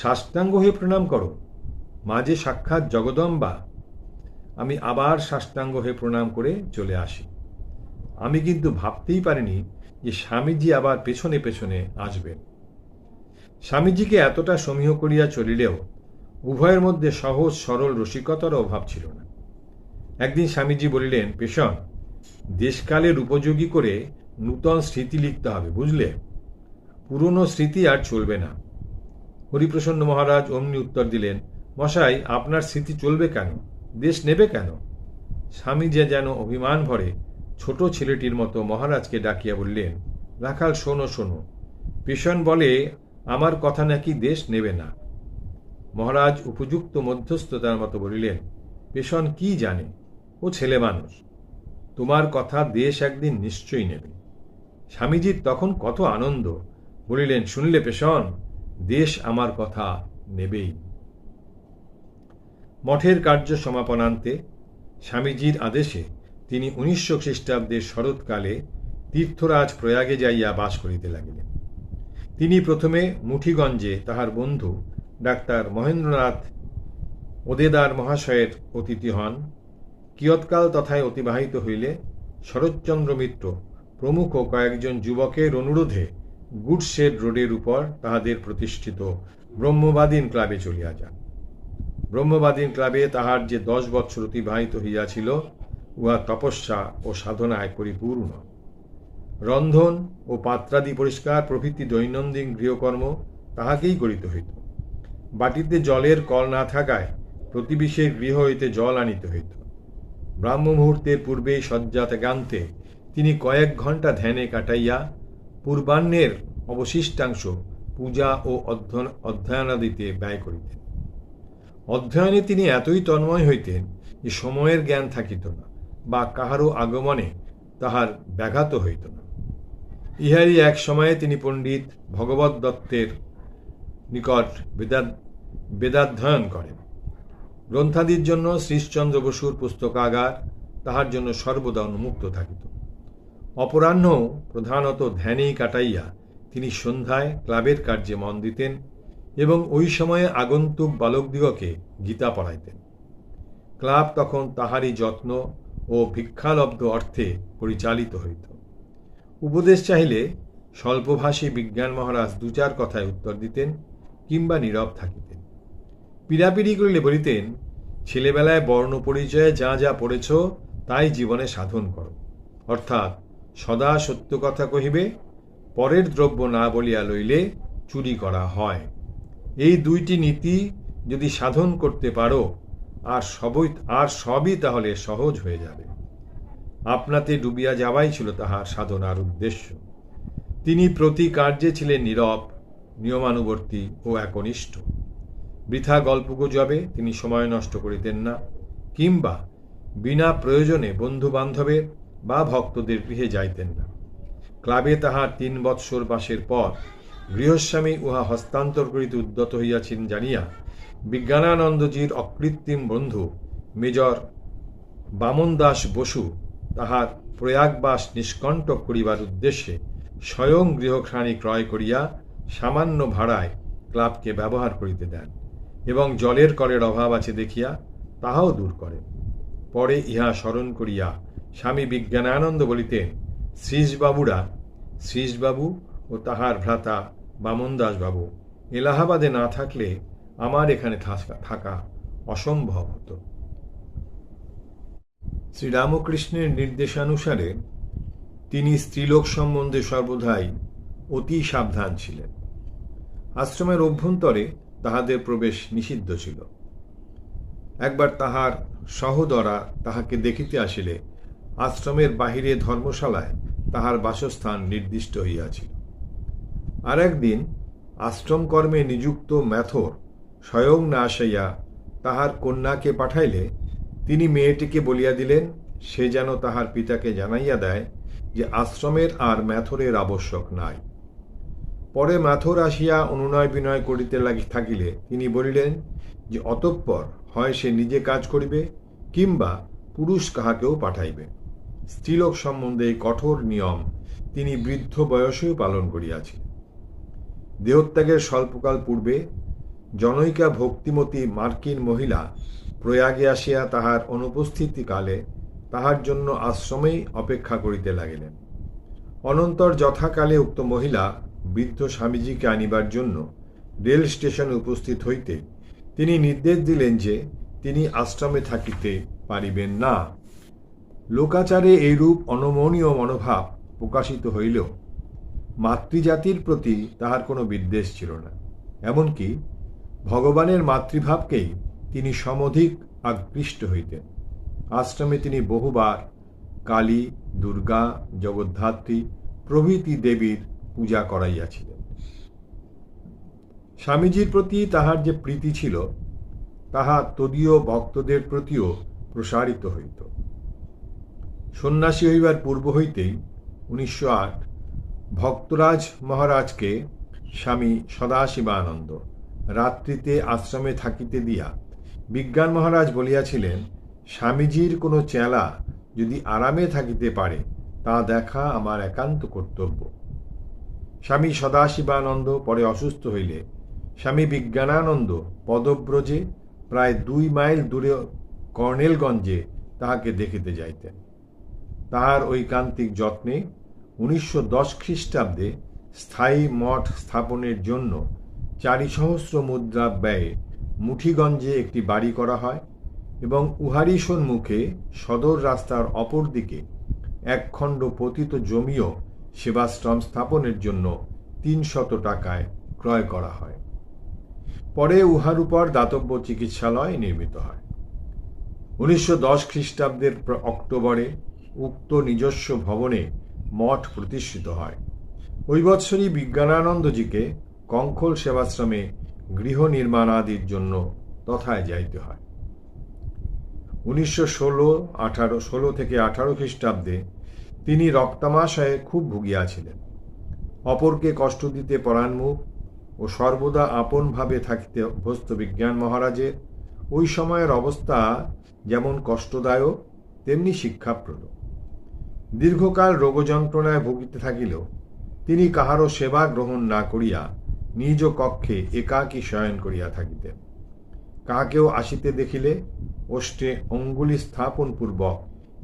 সাষ্টাঙ্গ হয়ে প্রণাম করো, মা যে সাক্ষাৎ জগদম্বা। আমি আবার সাষ্টাঙ্গ হয়ে প্রণাম করে চলে আসি। আমি কিন্তু ভাবতেই পারিনি যে স্বামীজি আবার পেছনে পেছনে আসবেন। স্বামীজিকে এতটা সমীহ করিয়া চলিলেও উভয়ের মধ্যে সহজ সরল রসিকতার অভাব ছিল না। একদিন স্বামীজি বলিলেন, পেশন, দেশকালের উপযোগী করে নূতন স্মৃতি লিখতে হবে, বুঝলে? পুরনো স্মৃতি আর চলবে না। হরিপ্রসন্ন মহারাজ অমনি উত্তর দিলেন, মশাই, আপনার স্মৃতি চলবে কেন? দেশ নেবে কেন? স্বামীজি যেন অভিমান ভরে ছোট ছেলেটির মতো মহারাজকে ডাকিয়া বললেন, রাখাল, শোনো শোনো, পেশন বলে আমার কথা নাকি দেশ নেবে না। মহারাজ উপযুক্ত মধ্যস্থতার মতো বলিলেন, পেশন কি জানে, ও ছেলে মানুষ, তোমার কথা দেশ একদিন নিশ্চয়ই নেবে। স্বামীজির তখন কত আনন্দ, বলিলেন, শুনলে পেশন, দেশ আমার কথা নেবেই। মঠের কার্য সমাপনান্তে স্বামীজির আদেশে তিনি 1900 খ্রিস্টাব্দের শরৎকালে তীর্থরাজ প্রয়াগে যাইয়া বাস করিতে লাগিলেন। তিনি প্রথমে মুঠিগঞ্জে তাহার বন্ধু ডাক্তার মহেন্দ্রনাথ ওদেদার মহাশয়ের অতিথি হন। কিয়ৎকাল তথায় অতিবাহিত হইলে শরৎচন্দ্র মিত্র প্রমুখ কয়েকজন যুবকের অনুরোধে গুডশেড রোডের উপর তাহাদের প্রতিষ্ঠিত ব্রহ্মবাদীন ক্লাবে চলিয়া যান। ব্রহ্মবাদীন ক্লাবে তাহার যে 10 বৎসর অতিবাহিত হইয়াছিল, উহা তপস্যা ও সাধনায় পরিপূর্ণ। রন্ধন ও পাত্রাদি পরিষ্কার প্রভৃতি দৈনন্দিন গৃহকর্ম তাহাকেই করিতে হইত। বাটিতে জলের কল না থাকায় প্রতিবেশীর গৃহ হইতে জল আনিতে হইত। ব্রাহ্ম মুহূর্তের পূর্বেই শয্যা ত্যাগান্তে তিনি কয়েক ঘণ্টা ধ্যানে কাটাইয়া পূর্বাহ্নের অবশিষ্টাংশ পূজা ও অধ্যয়নাদিতে ব্যয় করিতেন। অধ্যয়নে তিনি এতই তন্ময় হইতেন যে সময়ের জ্ঞান থাকিত না, বা কাহারও আগমনে তাহার ব্যাঘাত হইত না। ইহারই এক সময়ে তিনি পণ্ডিত ভগবত দত্তের নিকট বেদাধ্যয়ন করেন। গ্রন্থাদির জন্য শ্রীশচন্দ্র বসুর পুস্তকাগার তাহার জন্য সর্বদা উন্মুক্ত থাকিত। অপরাহ্ন প্রধানত ধ্যানেই কাটাইয়া তিনি সন্ধ্যায় ক্লাবের কার্যে মন দিতেন এবং ওই সময়ে আগন্তুক বালকদিগকে গীতা পড়াইতেন। ক্লাব তখন তাহারই যত্ন ও ভিক্ষালব্ধ অর্থে পরিচালিত হইত। উপদেশ চাহিলে স্বল্পভাষী বিজ্ঞান মহারাজ দু চার কথায় উত্তর দিতেন কিংবা নীরব থাকিতেন। পীড়াপিড়ি করিলে বলিতেন, ছেলেবেলায় বর্ণ পরিচয়ে যা যা পড়েছ তাই জীবনে সাধন করো, অর্থাৎ সদা সত্য কথা কহিবে, পরের দ্রব্য না বলিয়া লইলে চুরি করা হয়। এই দুইটি নীতি যদি সাধন করতে পারো আর সবই তাহলে সহজ হয়ে যাবে। আপনাতে ডুবিয়া যাওয়াই ছিল তাহার সাধনার উদ্দেশ্য। তিনি প্রতি কার্যে ছিলেন নীরব, নিয়মানুবর্তী ও একনিষ্ঠ। বৃথা গল্পগুজবে তিনি সময় নষ্ট করিতেন না, কিংবা বিনা প্রয়োজনে বন্ধু বান্ধবের বা ভক্তদের গৃহে যাইতেন না। ক্লাবে তাহার ৩ বৎসর বাসের পর গৃহস্বামী উহা হস্তান্তর করিতে উদ্যত হইয়াছেন জানিয়া বিজ্ঞানানন্দজির অকৃত্রিম বন্ধু মেজর বামন দাস বসু তাহার প্রয়াগবাস নিষ্কণ্টক করিবার উদ্দেশ্যে স্বয়ং গৃহখানি ক্রয় করিয়া সামান্য ভাড়ায় ক্লাবকে ব্যবহার করিতে দেন এবং জলের কলের অভাব আছে দেখিয়া তাহাও দূর করেন। পরে ইহা স্মরণ করিয়া স্বামী বিজ্ঞানানন্দ বলিতেন, শ্রীশবাবু ও তাহার ভ্রাতা বামনদাস বাবু এলাহাবাদে না থাকলে আমার এখানে থাকা অসম্ভব হতো। শ্রীরামকৃষ্ণের নির্দেশানুসারে তিনি স্ত্রীলোক সম্বন্ধে সর্বদাই অতি সাবধান ছিলেন। আশ্রমের অভ্যন্তরে তাহাদের প্রবেশ নিষিদ্ধ ছিল। একবার তাহার সহোদরা তাহাকে দেখিতে আসিলে আশ্রমের বাহিরে ধর্মশালায় তাহার বাসস্থান নির্দিষ্ট হইয়াছিল। আর একদিন আশ্রম কর্মে নিযুক্ত ম্যাথর স্বয়ং না আসিয়া তাহার কন্যাকে পাঠাইলে তিনি মেয়েটিকে বলিয়া দিলেন সে যেন তাহার পিতাকে জানাইয়া দেয় যে আশ্রমের আর ম্যাথরের আবশ্যক নাই। পরে ম্যাথর আসিয়া অনুনয় বিনয় করিতে থাকিলে তিনি বলিলেন যে অতঃপর হয় সে নিজে কাজ করিবে কিংবা পুরুষ কাহাকেও পাঠাইবে। স্ত্রীলোক সম্বন্ধে এই কঠোর নিয়ম তিনি বৃদ্ধ বয়সেও পালন করিয়াছিলেন। দেহত্যাগের স্বল্পকাল পূর্বে জনৈকা ভক্তিমতী মার্কিন মহিলা প্রয়াগে আসিয়া তাহার অনুপস্থিতিকালে তাহার জন্য আশ্রমেই অপেক্ষা করিতে লাগিলেন। অনন্তর যথাকালে উক্ত মহিলা বৃদ্ধ স্বামীজিকে আনিবার জন্য রেল স্টেশনে উপস্থিত হইতে তিনি নির্দেশ দিলেন যে তিনি আশ্রমে থাকিতে পারিবেন না। লোকাচারে এইরূপ অনমনীয় মনোভাব প্রকাশিত হইলেও মাতৃজাতির প্রতি তাহার কোনো বিদ্বেষ ছিল না। এমনকি ভগবানের মাতৃভাবকেই তিনি সমধিক আকৃষ্ট হইতেন। আশ্রমে তিনি বহুবার কালী, দুর্গা, জগদ্ধাত্রী প্রভৃতি দেবীর পূজা করাইয়াছিলেন। স্বামীজির প্রতি তাহার যে প্রীতি ছিল তাহা তদীয় ভক্তদের প্রতিও প্রসারিত হইত। সন্ন্যাসী হইবার পূর্ব হইতেই 1908 ভক্তরাজ মহারাজকে স্বামী সদাশিবানন্দ রাত্রিতে আশ্রমে থাকিতে দিয়া বিজ্ঞান মহারাজ বলিয়াছিলেন, স্বামীজির কোনো চেলা যদি আরামে থাকিতে পারে তা দেখা আমার একান্ত কর্তব্য। স্বামী সদাশিবানন্দ পরে অসুস্থ হইলে স্বামী বিজ্ঞানানন্দ পদব্রজে প্রায় 2 মাইল দূরে কর্নেলগঞ্জে তাহাকে দেখিতে যাইতেন। তাহার ঐকান্তিক যত্নে 1910 খ্রিস্টাব্দে স্থায়ী মঠ স্থাপনের জন্য 4,000 মুদ্রা ব্যয়ে মুঠিগঞ্জে একটি বাড়ি করা হয় এবং উহারই সম্মুখে সদর রাস্তার অপর দিকে 1 খণ্ড পতিত জমিও সেবাশ্রম স্থাপনের জন্য 300 টাকায় ক্রয় করা হয়। পরে উহার উপর দাতব্য চিকিৎসালয় নির্মিত হয়। 1910 খ্রিস্টাব্দের অক্টোবরে উক্ত নিজস্ব ভবনে মঠ প্রতিষ্ঠিত হয়। ওই বৎসরই বিজ্ঞানানন্দজিকে কঙ্খল সেবাশ্রমে গৃহ নির্মাণাদির জন্য তথায় যাইতে হয়। 1916 থেকে 18 খ্রিস্টাব্দে তিনি রক্তামাশয়ে খুব ভুগিয়াছিলেন। অপরকে কষ্ট দিতে পরাণমুখ ও সর্বদা আপনভাবে থাকিতে অভ্যস্ত বিজ্ঞান মহারাজের ওই সময়ের অবস্থা যেমন কষ্টদায়ক তেমনি শিক্ষাপ্রদ। দীর্ঘকাল রোগযন্ত্রণায় ভুগিতে থাকিলেও তিনি কাহারও সেবা গ্রহণ না করিয়া নিজ কক্ষে একাকী শয়ন করিয়া থাকিতেন। কাহাকেও আসিতে দেখিলে ওষ্ঠে অঙ্গুলি স্থাপনপূর্বক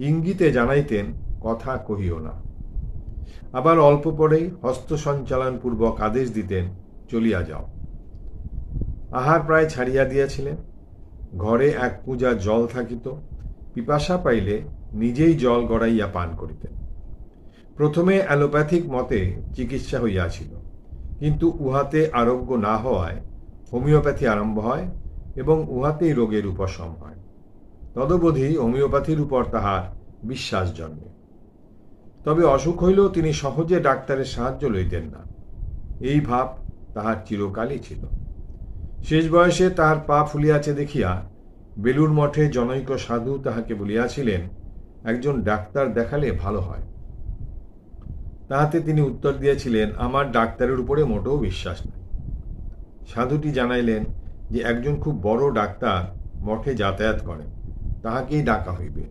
ইঙ্গিতে জানাইতেন, কথা কহিও না। আবার অল্প পরেই হস্ত সঞ্চালনপূর্বক আদেশ দিতেন, চলিয়া যাও। আহার প্রায় ছাড়িয়া দিয়াছিলেন। ঘরে এক পূজা জল থাকিত, পিপাসা পাইলে নিজেই জল গড়াইয়া পান করিতেন। প্রথমে অ্যালোপ্যাথিক মতে চিকিৎসা হইয়াছিল, কিন্তু উহাতে আরোগ্য না হওয়ায় হোমিওপ্যাথি আরম্ভ হয় এবং উহাতেই রোগের উপশম হয়। তদবধি হোমিওপ্যাথির উপর তাহার বিশ্বাস জন্মে। তবে অসুখ হইলেও তিনি সহজে ডাক্তারের সাহায্য লইতেন না, এই ভাব তাহার চিরকালই ছিল। শেষ বয়সে তাহার পা ফুলিয়াছে দেখিয়া বেলুর মঠে জনৈক সাধু তাহাকে বলিয়াছিলেন, একজন ডাক্তার দেখালে ভালো হয়। তাহাতে তিনি উত্তর দিয়েছিলেন, আমার ডাক্তারের উপরে মোটেও বিশ্বাস নাই। সাধুটি জানাইলেন যে একজন খুব বড় ডাক্তার মঠে যাতায়াত করেন, তাহাকেই ডাকা হইবে।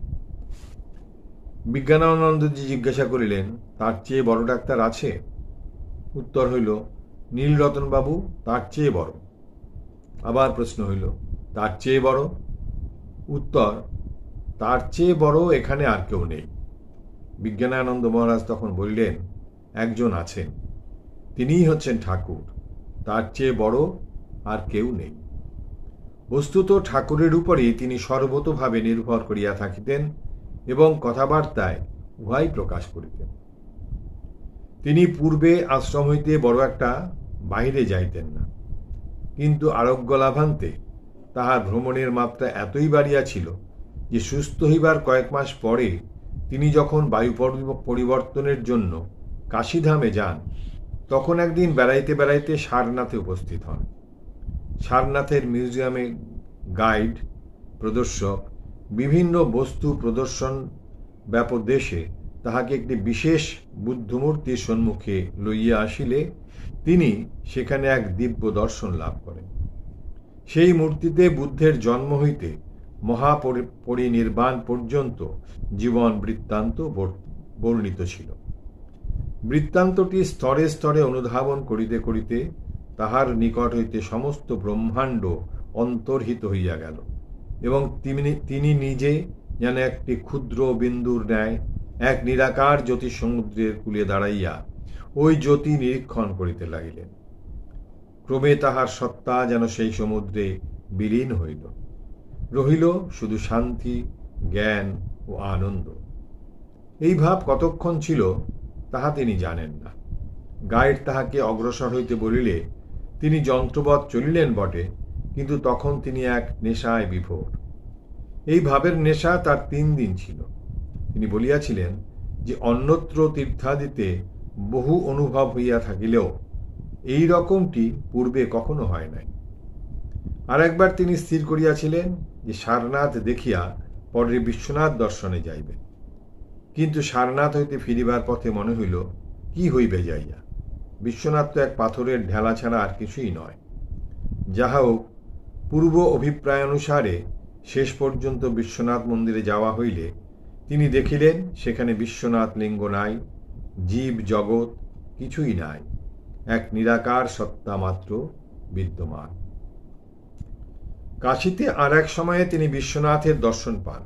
বিজ্ঞানানন্দজি জিজ্ঞাসা করিলেন, তার চেয়ে বড় ডাক্তার আছে? উত্তর হইল, নীলরতনবাবু তার চেয়ে বড়। আবার প্রশ্ন হইল, তার চেয়ে বড়? উত্তর, তার চেয়ে বড় এখানে আর কেউ নেই। বিজ্ঞানানন্দ মহারাজ তখন বললেন, একজন আছেন, তিনিই হচ্ছেন ঠাকুর, তার চেয়ে বড় আর কেউ নেই। বস্তুত ঠাকুরের উপরেই তিনি সর্বতোভাবে নির্ভর করিয়া থাকিতেন এবং কথাবার্তায় উহাই প্রকাশ করিতেন। তিনি পূর্বে আশ্রম হইতে বড় একটা বাহিরে যাইতেন না, কিন্তু আরোগ্য লাভান্তে তাহার ভ্রমণের মাত্রা এতই বাড়িয়াছিল যে সুস্থ হইবার কয়েক মাস পরে তিনি যখন বায়ু পরিবর্তনের জন্য কাশীধামে যান, তখন একদিন বেড়াইতে বেড়াইতে সারনাথে উপস্থিত হন। সারনাথের মিউজিয়ামে গাইড, প্রদর্শক বিভিন্ন বস্তু প্রদর্শন ব্যাপদেশে তাহাকে একটি বিশেষ বুদ্ধমূর্তির সম্মুখে লইয়া আসিলে তিনি সেখানে এক দিব্য দর্শন লাভ করেন। সেই মূর্তিতে বুদ্ধের জন্ম হইতে মহাপরিনির্বাণ পর্যন্ত জীবন বৃত্তান্ত বর্ণিত ছিল। বৃত্তান্তটি স্তরে স্তরে অনুধাবন করিতে করিতে তাহার নিকট হইতে সমস্ত ব্রহ্মাণ্ড অন্তর্হিত হইয়া গেল এবং তিনি নিজে যেন একটি ক্ষুদ্র বিন্দুর ন্যায় এক নিরাকার জ্যোতি সমুদ্রের কূলে দাঁড়াইয়া ওই জ্যোতি নিরীক্ষণ করিতে লাগিলেন। ক্রমে তাহার সত্তা যেন সেই সমুদ্রে বিলীন হইল, রহিল শুধু শান্তি, জ্ঞান ও আনন্দ। এই ভাব কতক্ষণ ছিল তাহা তিনি জানেন না। গাইড তাহাকে অগ্রসর হইতে বলিলে তিনি যন্ত্রবৎ চলিলেন বটে, কিন্তু তখন তিনি এক নেশায় বিভোর। এই ভাবের নেশা তার 3 দিন ছিল। তিনি বলিয়াছিলেন যে অন্যত্র তীর্থাদিতে বহু অনুভব হইয়া থাকিলেও এই রকমটি পূর্বে কখনো হয় নাই। আর একবার তিনি স্থির করিয়াছিলেন যে সারনাথ দেখিয়া পরে বিশ্বনাথ দর্শনে যাইবেন, কিন্তু সারনাথ হইতে ফিরিবার পথে মনে হইল, কি হইবে যাইয়া, বিশ্বনাথ তো এক পাথরের ঢেলা ছাড়া আর কিছুই নয়। যাহা হোক, পূর্ব অভিপ্রায়ানুসারে শেষ পর্যন্ত বিশ্বনাথ মন্দিরে যাওয়া হইলে তিনি দেখিলেন সেখানে বিশ্বনাথ লিঙ্গ নাই, জীব জগৎ কিছুই নাই, এক নিরাকার সত্তা মাত্র বিদ্যমান। কাশীতে আর এক সময়ে তিনি বিশ্বনাথের দর্শন পান।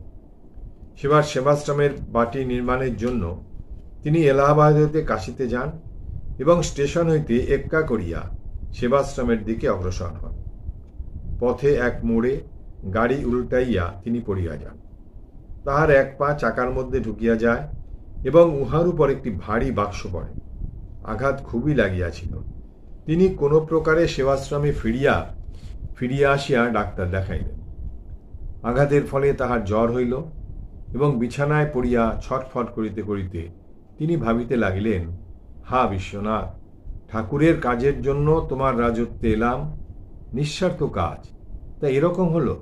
সেবার সেবাশ্রমের বাটি নির্মাণের জন্য তিনি এলাহাবাদ হইতে কাশীতে যান এবং স্টেশন হইতে এক্কা করিয়া সেবাশ্রমের দিকে অগ্রসর হন। পথে এক মোড়ে গাড়ি উল্টাইয়া তিনি পড়িয়া যান। তাহার এক পা চাকার মধ্যে ঢুকিয়া যায় এবং উহার উপর একটি ভারী বাক্স পড়ে। আঘাত খুবই লাগিয়াছিল। তিনি কোনো প্রকারে সেবাশ্রমে ফিরিয়া আসিয়া ডাক্তার দেখাইলেন। আঘাতের ফলে তাহার জ্বর হইল এবং বিছানায় পড়িয়া ছটফট করিতে করিতে তিনি ভাবিতে লাগিলেন, হা বিশ্বনাথ, ঠাকুরের কাজের জন্য তোমার রাজত্বে এলাম, নিঃস্বার্থ কাজ, তা এরকম হলো,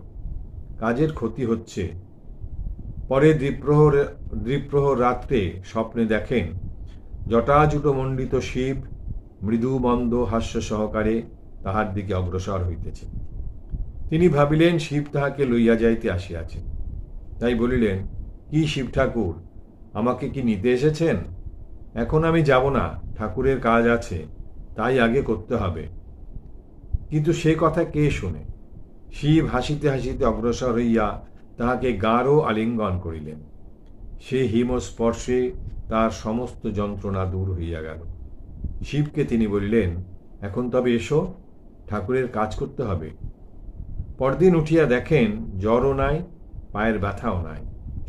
কাজের ক্ষতি হচ্ছে। পরে দ্বিপ্রহর রাত্রে স্বপ্নে দেখেন জটাজুটো মণ্ডিত শিব মৃদু মন্দ হাস্য সহকারে তাহার দিকে অগ্রসর হইতেছে। তিনি ভাবিলেন শিব তাহাকে লইয়া যাইতে আসিয়াছেন। তাই বলিলেন, কি শিব ঠাকুর, আমাকে কি নিতে এসেছেন? এখন আমি যাব না, ঠাকুরের কাজ আছে, তাই আগে করতে হবে। কিন্তু সে কথা কে শুনে? শিব হাসিতে হাসিতে অগ্রসর হইয়া তাহাকে গাঢ় আলিঙ্গন করিলেন। সে হিমস্পর্শে তার সমস্ত যন্ত্রণা দূর হইয়া গেল। শিবকে তিনি বলিলেন, এখন তবে এসো, ঠাকুরের কাজ করতে হবে। পরদিন উঠিয়া দেখেন জ্বরও নাই, পায়ের ব্যথাও নাই,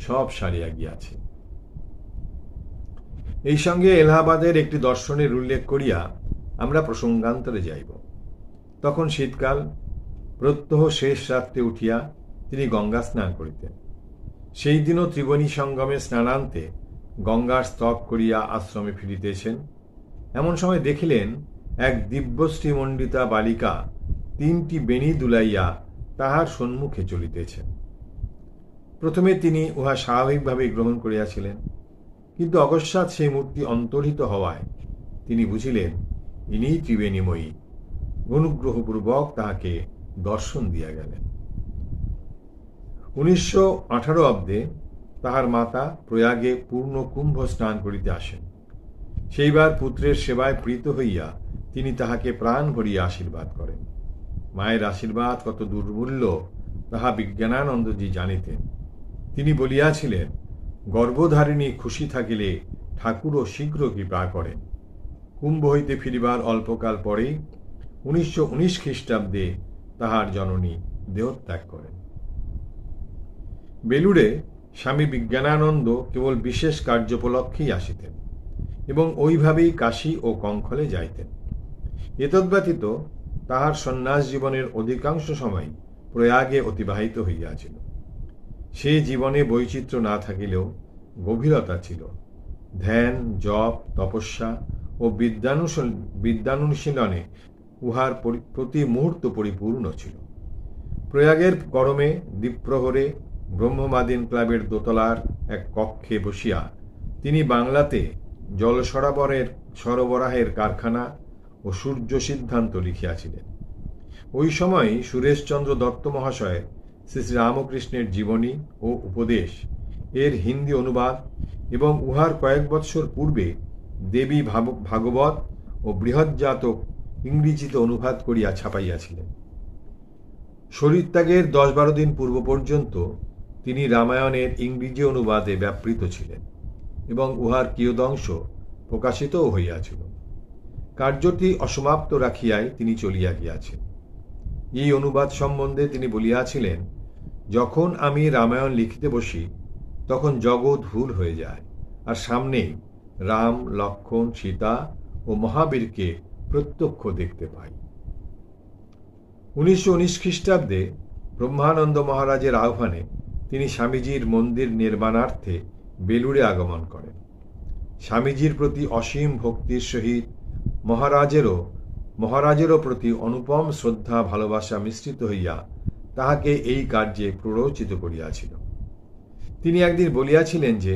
সব সারিয়া গিয়াছে। এই সঙ্গে এলাহাবাদের একটি দর্শনের উল্লেখ করিয়া আমরা প্রসঙ্গান্তরে যাইব। তখন শীতকাল। প্রত্যহ শেষ রাত্রে উঠিয়া তিনি গঙ্গা স্নান করিতেন। সেই দিনও ত্রিবেণী সঙ্গমে স্নানান্তে গঙ্গার স্তব করিয়া আশ্রমে ফিরিতেছেন। এমন সময় দেখিলেন এক দিব্যশ্রীমণ্ডিতা বালিকা 3টি বেণী দুলাইয়া তাহার সম্মুখে চলিতেছেন। প্রথমে তিনি উহা স্বাভাবিকভাবে গ্রহণ করিয়াছিলেন, কিন্তু অকস্মাৎ সেই মূর্তি অন্তর্হিত হওয়ায় তিনি বুঝিলেন ইনিই ত্রিবেণীময়ী। অনুগ্রহপূর্বক তাহাকে দর্শন দিয়া গেলেন। 1918 অব্দে তাহার মাতা প্রয়াগে পূর্ণ কুম্ভ স্নান করিতে আসেন। সেইবার পুত্রের সেবায় প্রীত হইয়া তিনি তাহাকে প্রাণ ভরিয়া আশীর্বাদ করেন। মায়ের আশীর্বাদ কত দুর্মূল্য তাহা বিজ্ঞানানন্দজি জানিতেন। তিনি বলিয়াছিলেন, গর্ভধারিণী খুশি থাকিলে ঠাকুরও শীঘ্র কৃপা করেন। কুম্ভ হইতে ফিরিবার অল্পকাল পরেই 1919 খ্রিস্টাব্দে তাহার জননী দেহত্যাগ করেন। বেলুড়ে স্বামী বিজ্ঞানানন্দ কেবল বিশেষ কার্যোপলক্ষেই আসিতেন এবং ওইভাবেই কাশী ও কঙ্খলে যাইতেন। এতদ্ব্যতীত তাহার সন্ন্যাস জীবনের অধিকাংশ সময় প্রয়াগে অতিবাহিত হইয়াছিল। সে জীবনে বৈচিত্র্য না থাকিলেও গভীরতা ছিল। ধ্যান, জপ, তপস্যা ও বিদ্যানুশীলনে উহার প্রতি মুহূর্ত পরিপূর্ণ ছিল। প্রয়াগের গরমে দ্বীপ্রহরে ব্রহ্মবাদীন ক্লাবের দোতলার এক কক্ষে বসিয়া তিনি বাংলাতে জল সরবরাহের কারখানা ও সূর্য সিদ্ধান্ত লিখিয়াছিলেন। ওই সময় সুরেশচন্দ্র দত্ত মহাশয় শ্রী রামকৃষ্ণের জীবনী ও উপদেশ এর হিন্দি অনুবাদ এবং উহার কয়েক বৎসর পূর্বে দেবী ভাগবত ও বৃহৎজাতক ইংরেজিতে অনুবাদ করিয়া ছাপাইয়াছিলেন। শরীরত্যাগের 10-12 দিন পূর্ব পর্যন্ত তিনি রামায়ণের ইংরেজি অনুবাদে ব্যাপৃত ছিলেন এবং উহার কিয়দংশ প্রকাশিতও হইয়াছিল। কার্যটি অসমাপ্ত রাখিয়াই তিনি চলিয়া গিয়াছেন। এই অনুবাদ সম্বন্ধে তিনি বলিয়াছিলেন, যখন আমি রামায়ণ লিখিতে বসি তখন জগৎ ভুল হয়ে যায়, আর সামনেই রাম, লক্ষ্মণ, সীতা ও মহাবীরকে প্রত্যক্ষ দেখতে পাই। 1919 খ্রিস্টাব্দে ব্রহ্মানন্দ মহারাজের আহ্বানে তিনি স্বামীজির মন্দির নির্মাণার্থে বেলুড়ে আগমন করেন। স্বামীজির প্রতি অসীম ভক্তির সহিত মহারাজেরও প্রতি অনুপম শ্রদ্ধা ভালোবাসা মিশ্রিত হইয়া তাহাকে এই কার্যে প্ররোচিত করিয়াছিল। তিনি একদিন বলিয়াছিলেন যে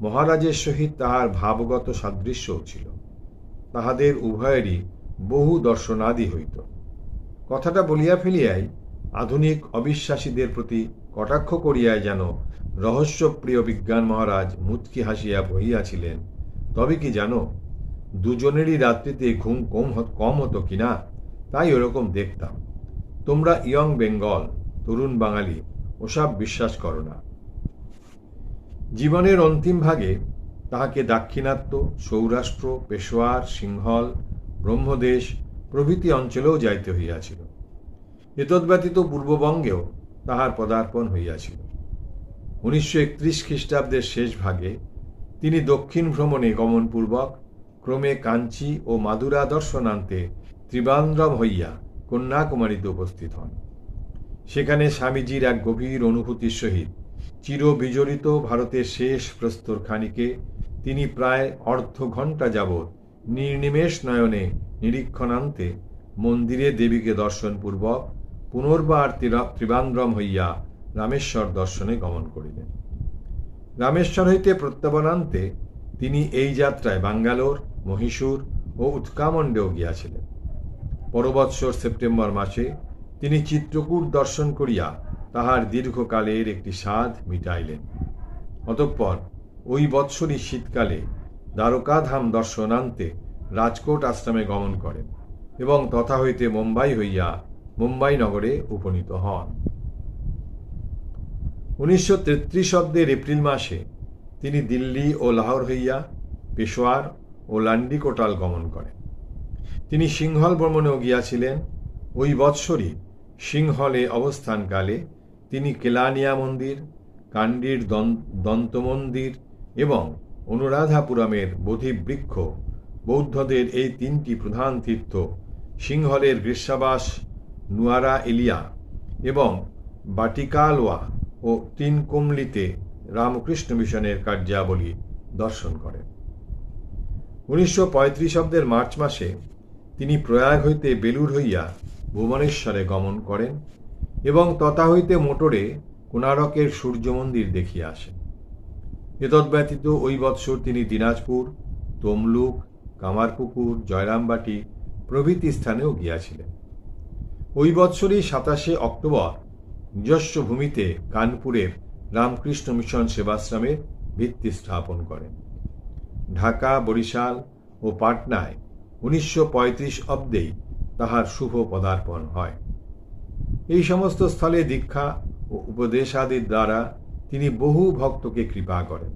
মহারাজের সহিত তাহার ভাবগত সাদৃশ্যও ছিল। তাহাদের উভয়েরই বহু দর্শনাদি হইত। কথাটা বলিয়া ফেলিয়াই আধুনিক অবিশ্বাসীদের প্রতি কটাক্ষ করিয়াই যেন রহস্যপ্রিয় বিজ্ঞান মহারাজ মুচকি হাসিয়া বহিয়াছিলেন, তবে কি জানো, দুজনেরই রাত্রিতে ঘুম কম হতো কিনা, তাই ওরকম দেখতাম। তোমরা ইয়ং বেঙ্গল, তরুণ বাঙালি, ওসব বিশ্বাস করো না। জীবনের অন্তিম ভাগে তাহাকে দাক্ষিণাত্য, সৌরাষ্ট্র, পেশোয়ার, সিংহল, ব্রহ্মদেশ প্রভৃতি অঞ্চলেও যাইতে হইয়াছিল। এতদ্ব্যতীত পূর্ববঙ্গেও তাহার পদার্পণ হইয়াছিল। 1931 খ্রিস্টাব্দের শেষ ভাগে তিনি দক্ষিণ ভ্রমণে গমনপূর্বক ক্রমে কাঞ্চি ও মাদুরা দর্শনান্তে ত্রিবান্দ্রম হইয়া কন্যাকুমারীতে উপস্থিত হন। সেখানে স্বামীজির এক গভীর অনুভূতির সহিত চিরবিজড়িত ভারতের শেষ প্রস্তরখানিকে তিনি প্রায় অর্ধ ঘণ্টা যাবৎ নির্নিমেষ নয়নে নিরীক্ষণান্তে মন্দিরে দেবীকে দর্শনপূর্বক পুনর্বার ত্রিবান্দ্রম হইয়া রামেশ্বর দর্শনে গমন করিলেন। রামেশ্বর হইতে প্রত্যাবর্তনান্তে তিনি এই যাত্রায় বাঙ্গালোর, মহীশূর ও উৎকামণ্ডেও গিয়াছিলেন। পরবৎসর সেপ্টেম্বর মাসে তিনি চিত্রকূট দর্শন করিয়া তাহার দীর্ঘকালের একটি সাধ মিটাইলেন। অতঃপর ওই বৎসরই শীতকালে দ্বারকাধাম দর্শনান্তে রাজকোট আশ্রমে গমন করেন এবং তথা হইতে মুম্বাই হইয়া মুম্বাই নগরে উপনীত হন। 1933 এপ্রিল মাসে তিনি দিল্লি ও লাহোর হইয়া পেশোয়ার ও লান্ডিকোটাল গমন করেন। তিনি সিংহল ভ্রমণেও গিয়াছিলেন। ওই বৎসরই সিংহলে অবস্থানকালে তিনি কেলানিয়া মন্দির, কান্ডির দন্ত মন্দির এবং অনুরাধাপুরমের বোধিবৃক্ষ বৌদ্ধদের এই 3টি প্রধান তীর্থ, সিংহলের গ্রীষ্মাবাস নুয়ারা এলিয়া এবং বাটিকালওয়া ও তিনকুমলিতে রামকৃষ্ণ মিশনের কার্যাবলী দর্শন করেন। 1935 মার্চ মাসে তিনি প্রয়াগ হইতে বেলুর হইয়া ভুবনেশ্বরে গমন করেন এবং তথা হইতে মোটরে কোণারকের সূর্য মন্দির দেখিয়া আসেন। এতদ্ব্যতীত ওই বৎসর তিনি দিনাজপুর, তমলুক, কামারপুকুর, জয়রামবাটি প্রভৃতি স্থানেও গিয়াছিলেন। ওই বৎসরই 27 অক্টোবর নিজস্ব ভূমিতে কানপুরের রামকৃষ্ণ মিশন সেবাশ্রমের ভিত্তি স্থাপন করেন। ঢাকা, বরিশাল ও পাটনায় 1935 অব্দেই তাহার শুভ পদার্পণ হয়। এই সমস্ত স্থলে দীক্ষা ও উপদেশাদির দ্বারা তিনি বহু ভক্তকে কৃপা করেন।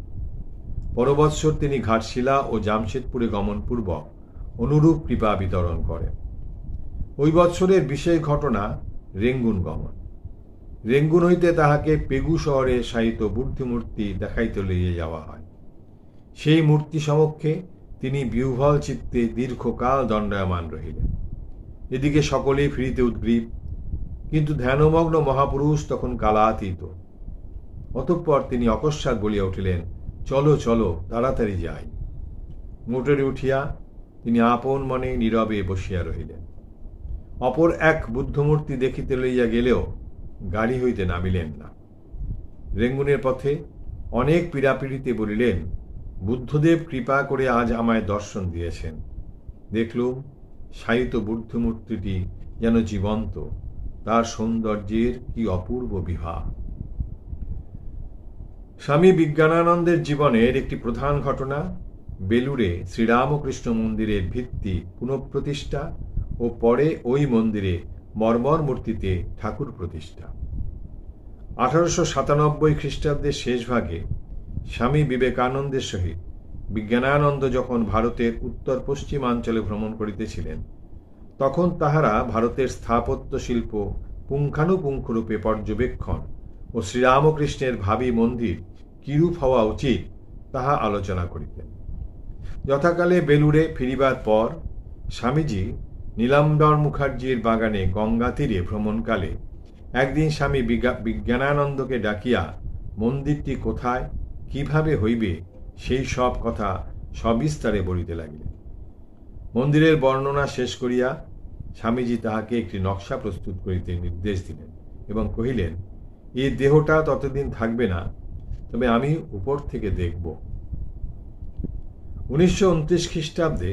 পরবৎসর তিনি ঘাটশিলা ও জামশেদপুরে গমনপূর্বক অনুরূপ কৃপা বিতরণ করেন। ওই বৎসরের বিশেষ ঘটনা রেঙ্গুন গমন। রেঙ্গুন হইতে তাহাকে পেগু শহরে শায়িত বুদ্ধমূর্তি দেখাইতে লইয়া যাওয়া হয়। সেই মূর্তি সমক্ষে তিনি বিহ্বল চিত্তে দীর্ঘকাল দণ্ডায়মান রহিলেন। এদিকে সকলেই ফিরিতে উদ্গ্রীব, কিন্তু ধ্যানমগ্ন মহাপুরুষ তখন কালাতীত। অতঃপর তিনি অকস্মাৎ বলিয়া উঠিলেন, চলো চলো, তাড়াতাড়ি যাই। মোটরে উঠিয়া তিনি আপন মনে নীরবে বসিয়া রহিলেন। অপর এক বুদ্ধমূর্তি দেখিতে লইয়া গেলেও গাড়ি হইতে নামিলেন না। রেঙ্গুনের পথে অনেক পীড়াপিড়িতে বলিলেন, বুদ্ধদেব কৃপা করে আজ আমায় দর্শন দিয়েছেন। দেখলুম শায়িত বুদ্ধমূর্তিটি যেন জীবন্ত, তার সৌন্দর্যের কি অপূর্ব বিভা। স্বামী বিজ্ঞানানন্দের জীবনের একটি প্রধান ঘটনা বেলুড়ে শ্রীরামকৃষ্ণ মন্দিরের ভিত্তি পুনঃপ্রতিষ্ঠা ও পরে ওই মন্দিরে মর্মর মূর্তিতে ঠাকুর প্রতিষ্ঠা। 1897 খ্রিস্টাব্দের শেষ ভাগে স্বামী বিবেকানন্দের সহিত বিজ্ঞানানন্দ যখন ভারতের উত্তর পশ্চিমাঞ্চলে ভ্রমণ করিতেছিলেন, তখন তাহারা ভারতের স্থাপত্য শিল্প পুঙ্খানুপুঙ্খরূপে পর্যবেক্ষণ ও শ্রীরামকৃষ্ণের ভাবী মন্দির কিরূপ হওয়া উচিত তাহা আলোচনা করিতেন। যথাকালে বেলুড়ে ফিরিবার পর স্বামীজি নীলাম্বর মুখার্জির বাগানে গঙ্গা তীরে ভ্রমণকালে একদিন স্বামী বিজ্ঞানানন্দকে ডাকিয়া মন্দিরটি কোথায়, কিভাবে হইবে, সেই সব কথা সবিস্তারে বলিতে লাগিলেন। মন্দিরের বর্ণনা শেষ করিয়া স্বামীজি তাহাকে একটি নকশা প্রস্তুত করিতে নির্দেশ দিলেন এবং কহিলেন, এই দেহটা ততদিন থাকবে না, তবে আমি উপর থেকে দেখব। 1929 খ্রিস্টাব্দে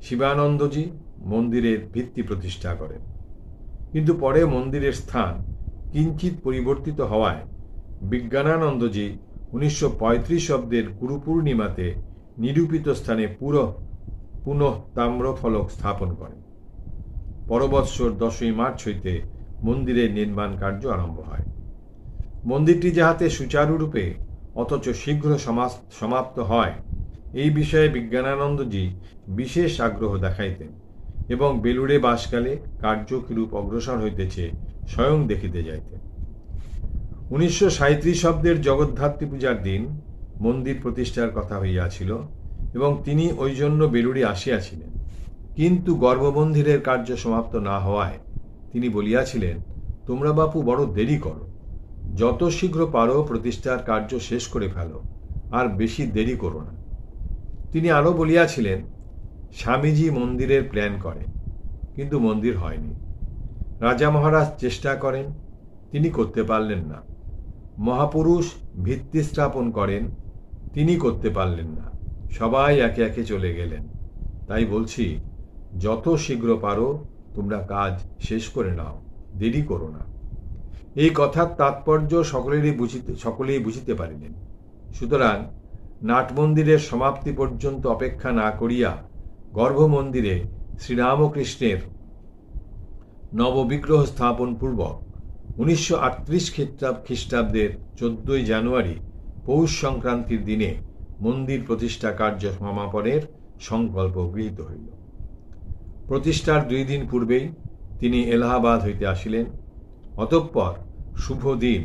শিবানন্দজি মন্দিরের ভিত্তি প্রতিষ্ঠা করেন, কিন্তু পরে মন্দিরের স্থান কিঞ্চিত পরিবর্তিত হওয়ায় বিজ্ঞানানন্দজি 1935 অব্দের গুরু পূর্ণিমাতে নিরূপিত স্থানে পুনঃ তাম্রফলক স্থাপন করেন। পরবৎসর 10 মার্চ হইতে মন্দিরের নির্মাণ কার্য আরম্ভ হয়। মন্দিরটি যাহাতে সুচারুরূপে অথচ শীঘ্র সমাপ্ত হয়, এই বিষয়ে বিজ্ঞানানন্দজি বিশেষ আগ্রহ দেখাইতেন এবং বেলুড়ে বাসকালে কার্য কিরূপ অগ্রসর হইতেছে স্বয়ং দেখিতে যাইতেন। 1937 অব্দের জগদ্ধাত্রী পূজার দিন মন্দির প্রতিষ্ঠার কথা হইয়াছিল এবং তিনি ওই জন্য বেলুড়ে আসিয়াছিলেন, কিন্তু গর্ভমন্দিরের কার্য সমাপ্ত না হওয়ায় তিনি বলিয়াছিলেন, তোমরা বাপু বড় দেরি করো, যত শীঘ্র পারো প্রতিষ্ঠার কার্য শেষ করে ফেলো, আর বেশি দেরি করো না। তিনি আরও বলিয়াছিলেন, স্বামীজি মন্দিরের প্ল্যান করেন, কিন্তু মন্দির হয়নি। রাজা মহারাজ চেষ্টা করেন, তিনি করতে পারলেন না। মহাপুরুষ ভিত্তি স্থাপন করেন, তিনি করতে পারলেন না। সবাই একে একে চলে গেলেন। তাই বলছি, যত শীঘ্র পারো তোমরা কাজ শেষ করে নাও, দেরি করো না। এই কথার তাৎপর্য সকলেই বুঝিতে পারিলেন। সুতরাং নাটমন্দিরের সমাপ্তি পর্যন্ত অপেক্ষা না করিয়া গর্ভমন্দিরে শ্রীরামকৃষ্ণের নববিগ্রহ স্থাপন পূর্বক 1938 খ্রিস্টাব্দের 14 জানুয়ারি পৌষ সংক্রান্তির দিনে মন্দির প্রতিষ্ঠা কার্য সমাপনের সংকল্প গৃহীত হইল। প্রতিষ্ঠার 2 দিন পূর্বেই তিনি এলাহাবাদ হইতে আসিলেন। অতঃপর শুভ দিন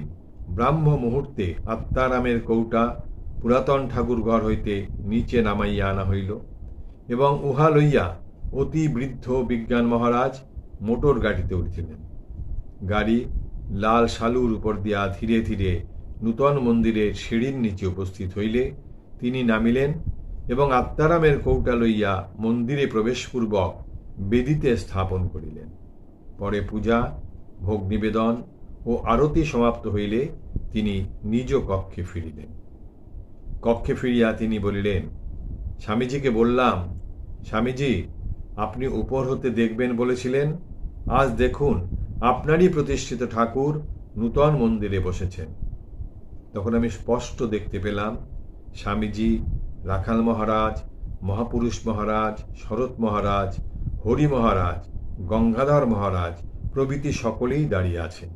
ব্রাহ্ম মুহূর্তে আত্মারামের কৌটা পুরাতন ঠাকুরঘর হইতে নিচে নামাইয়া আনা হইল এবং উহা লইয়া অতি বৃদ্ধ বিজ্ঞান মহারাজ মোটর গাড়িতে উঠিলেন। গাড়ি লাল শালুর উপর দিয়া ধীরে ধীরে নূতন মন্দিরের সিঁড়ির নিচে উপস্থিত হইলে তিনি নামিলেন এবং আত্মারামের কৌটা লইয়া মন্দিরে প্রবেশপূর্বক বেদিতে স্থাপন করিলেন। পরে পূজা, ভোগ নিবেদন ও আরতি সমাপ্ত হইলে তিনি নিজ কক্ষে ফিরিলেন। কক্ষে ফিরিয়া তিনি বলিলেন, স্বামীজিকে বললাম, স্বামীজি, আপনি উপর হতে দেখবেন বলেছিলেন, আজ দেখুন আপনারই প্রতিষ্ঠিত ঠাকুর নূতন মন্দিরে বসেছেন। তখন আমি স্পষ্ট দেখতে পেলাম স্বামীজি, রাখাল মহারাজ, মহাপুরুষ মহারাজ, শরৎ মহারাজ, হরি মহারাজ, গঙ্গাধর মহারাজ প্রভৃতি সকলেই দাঁড়িয়ে আছেন।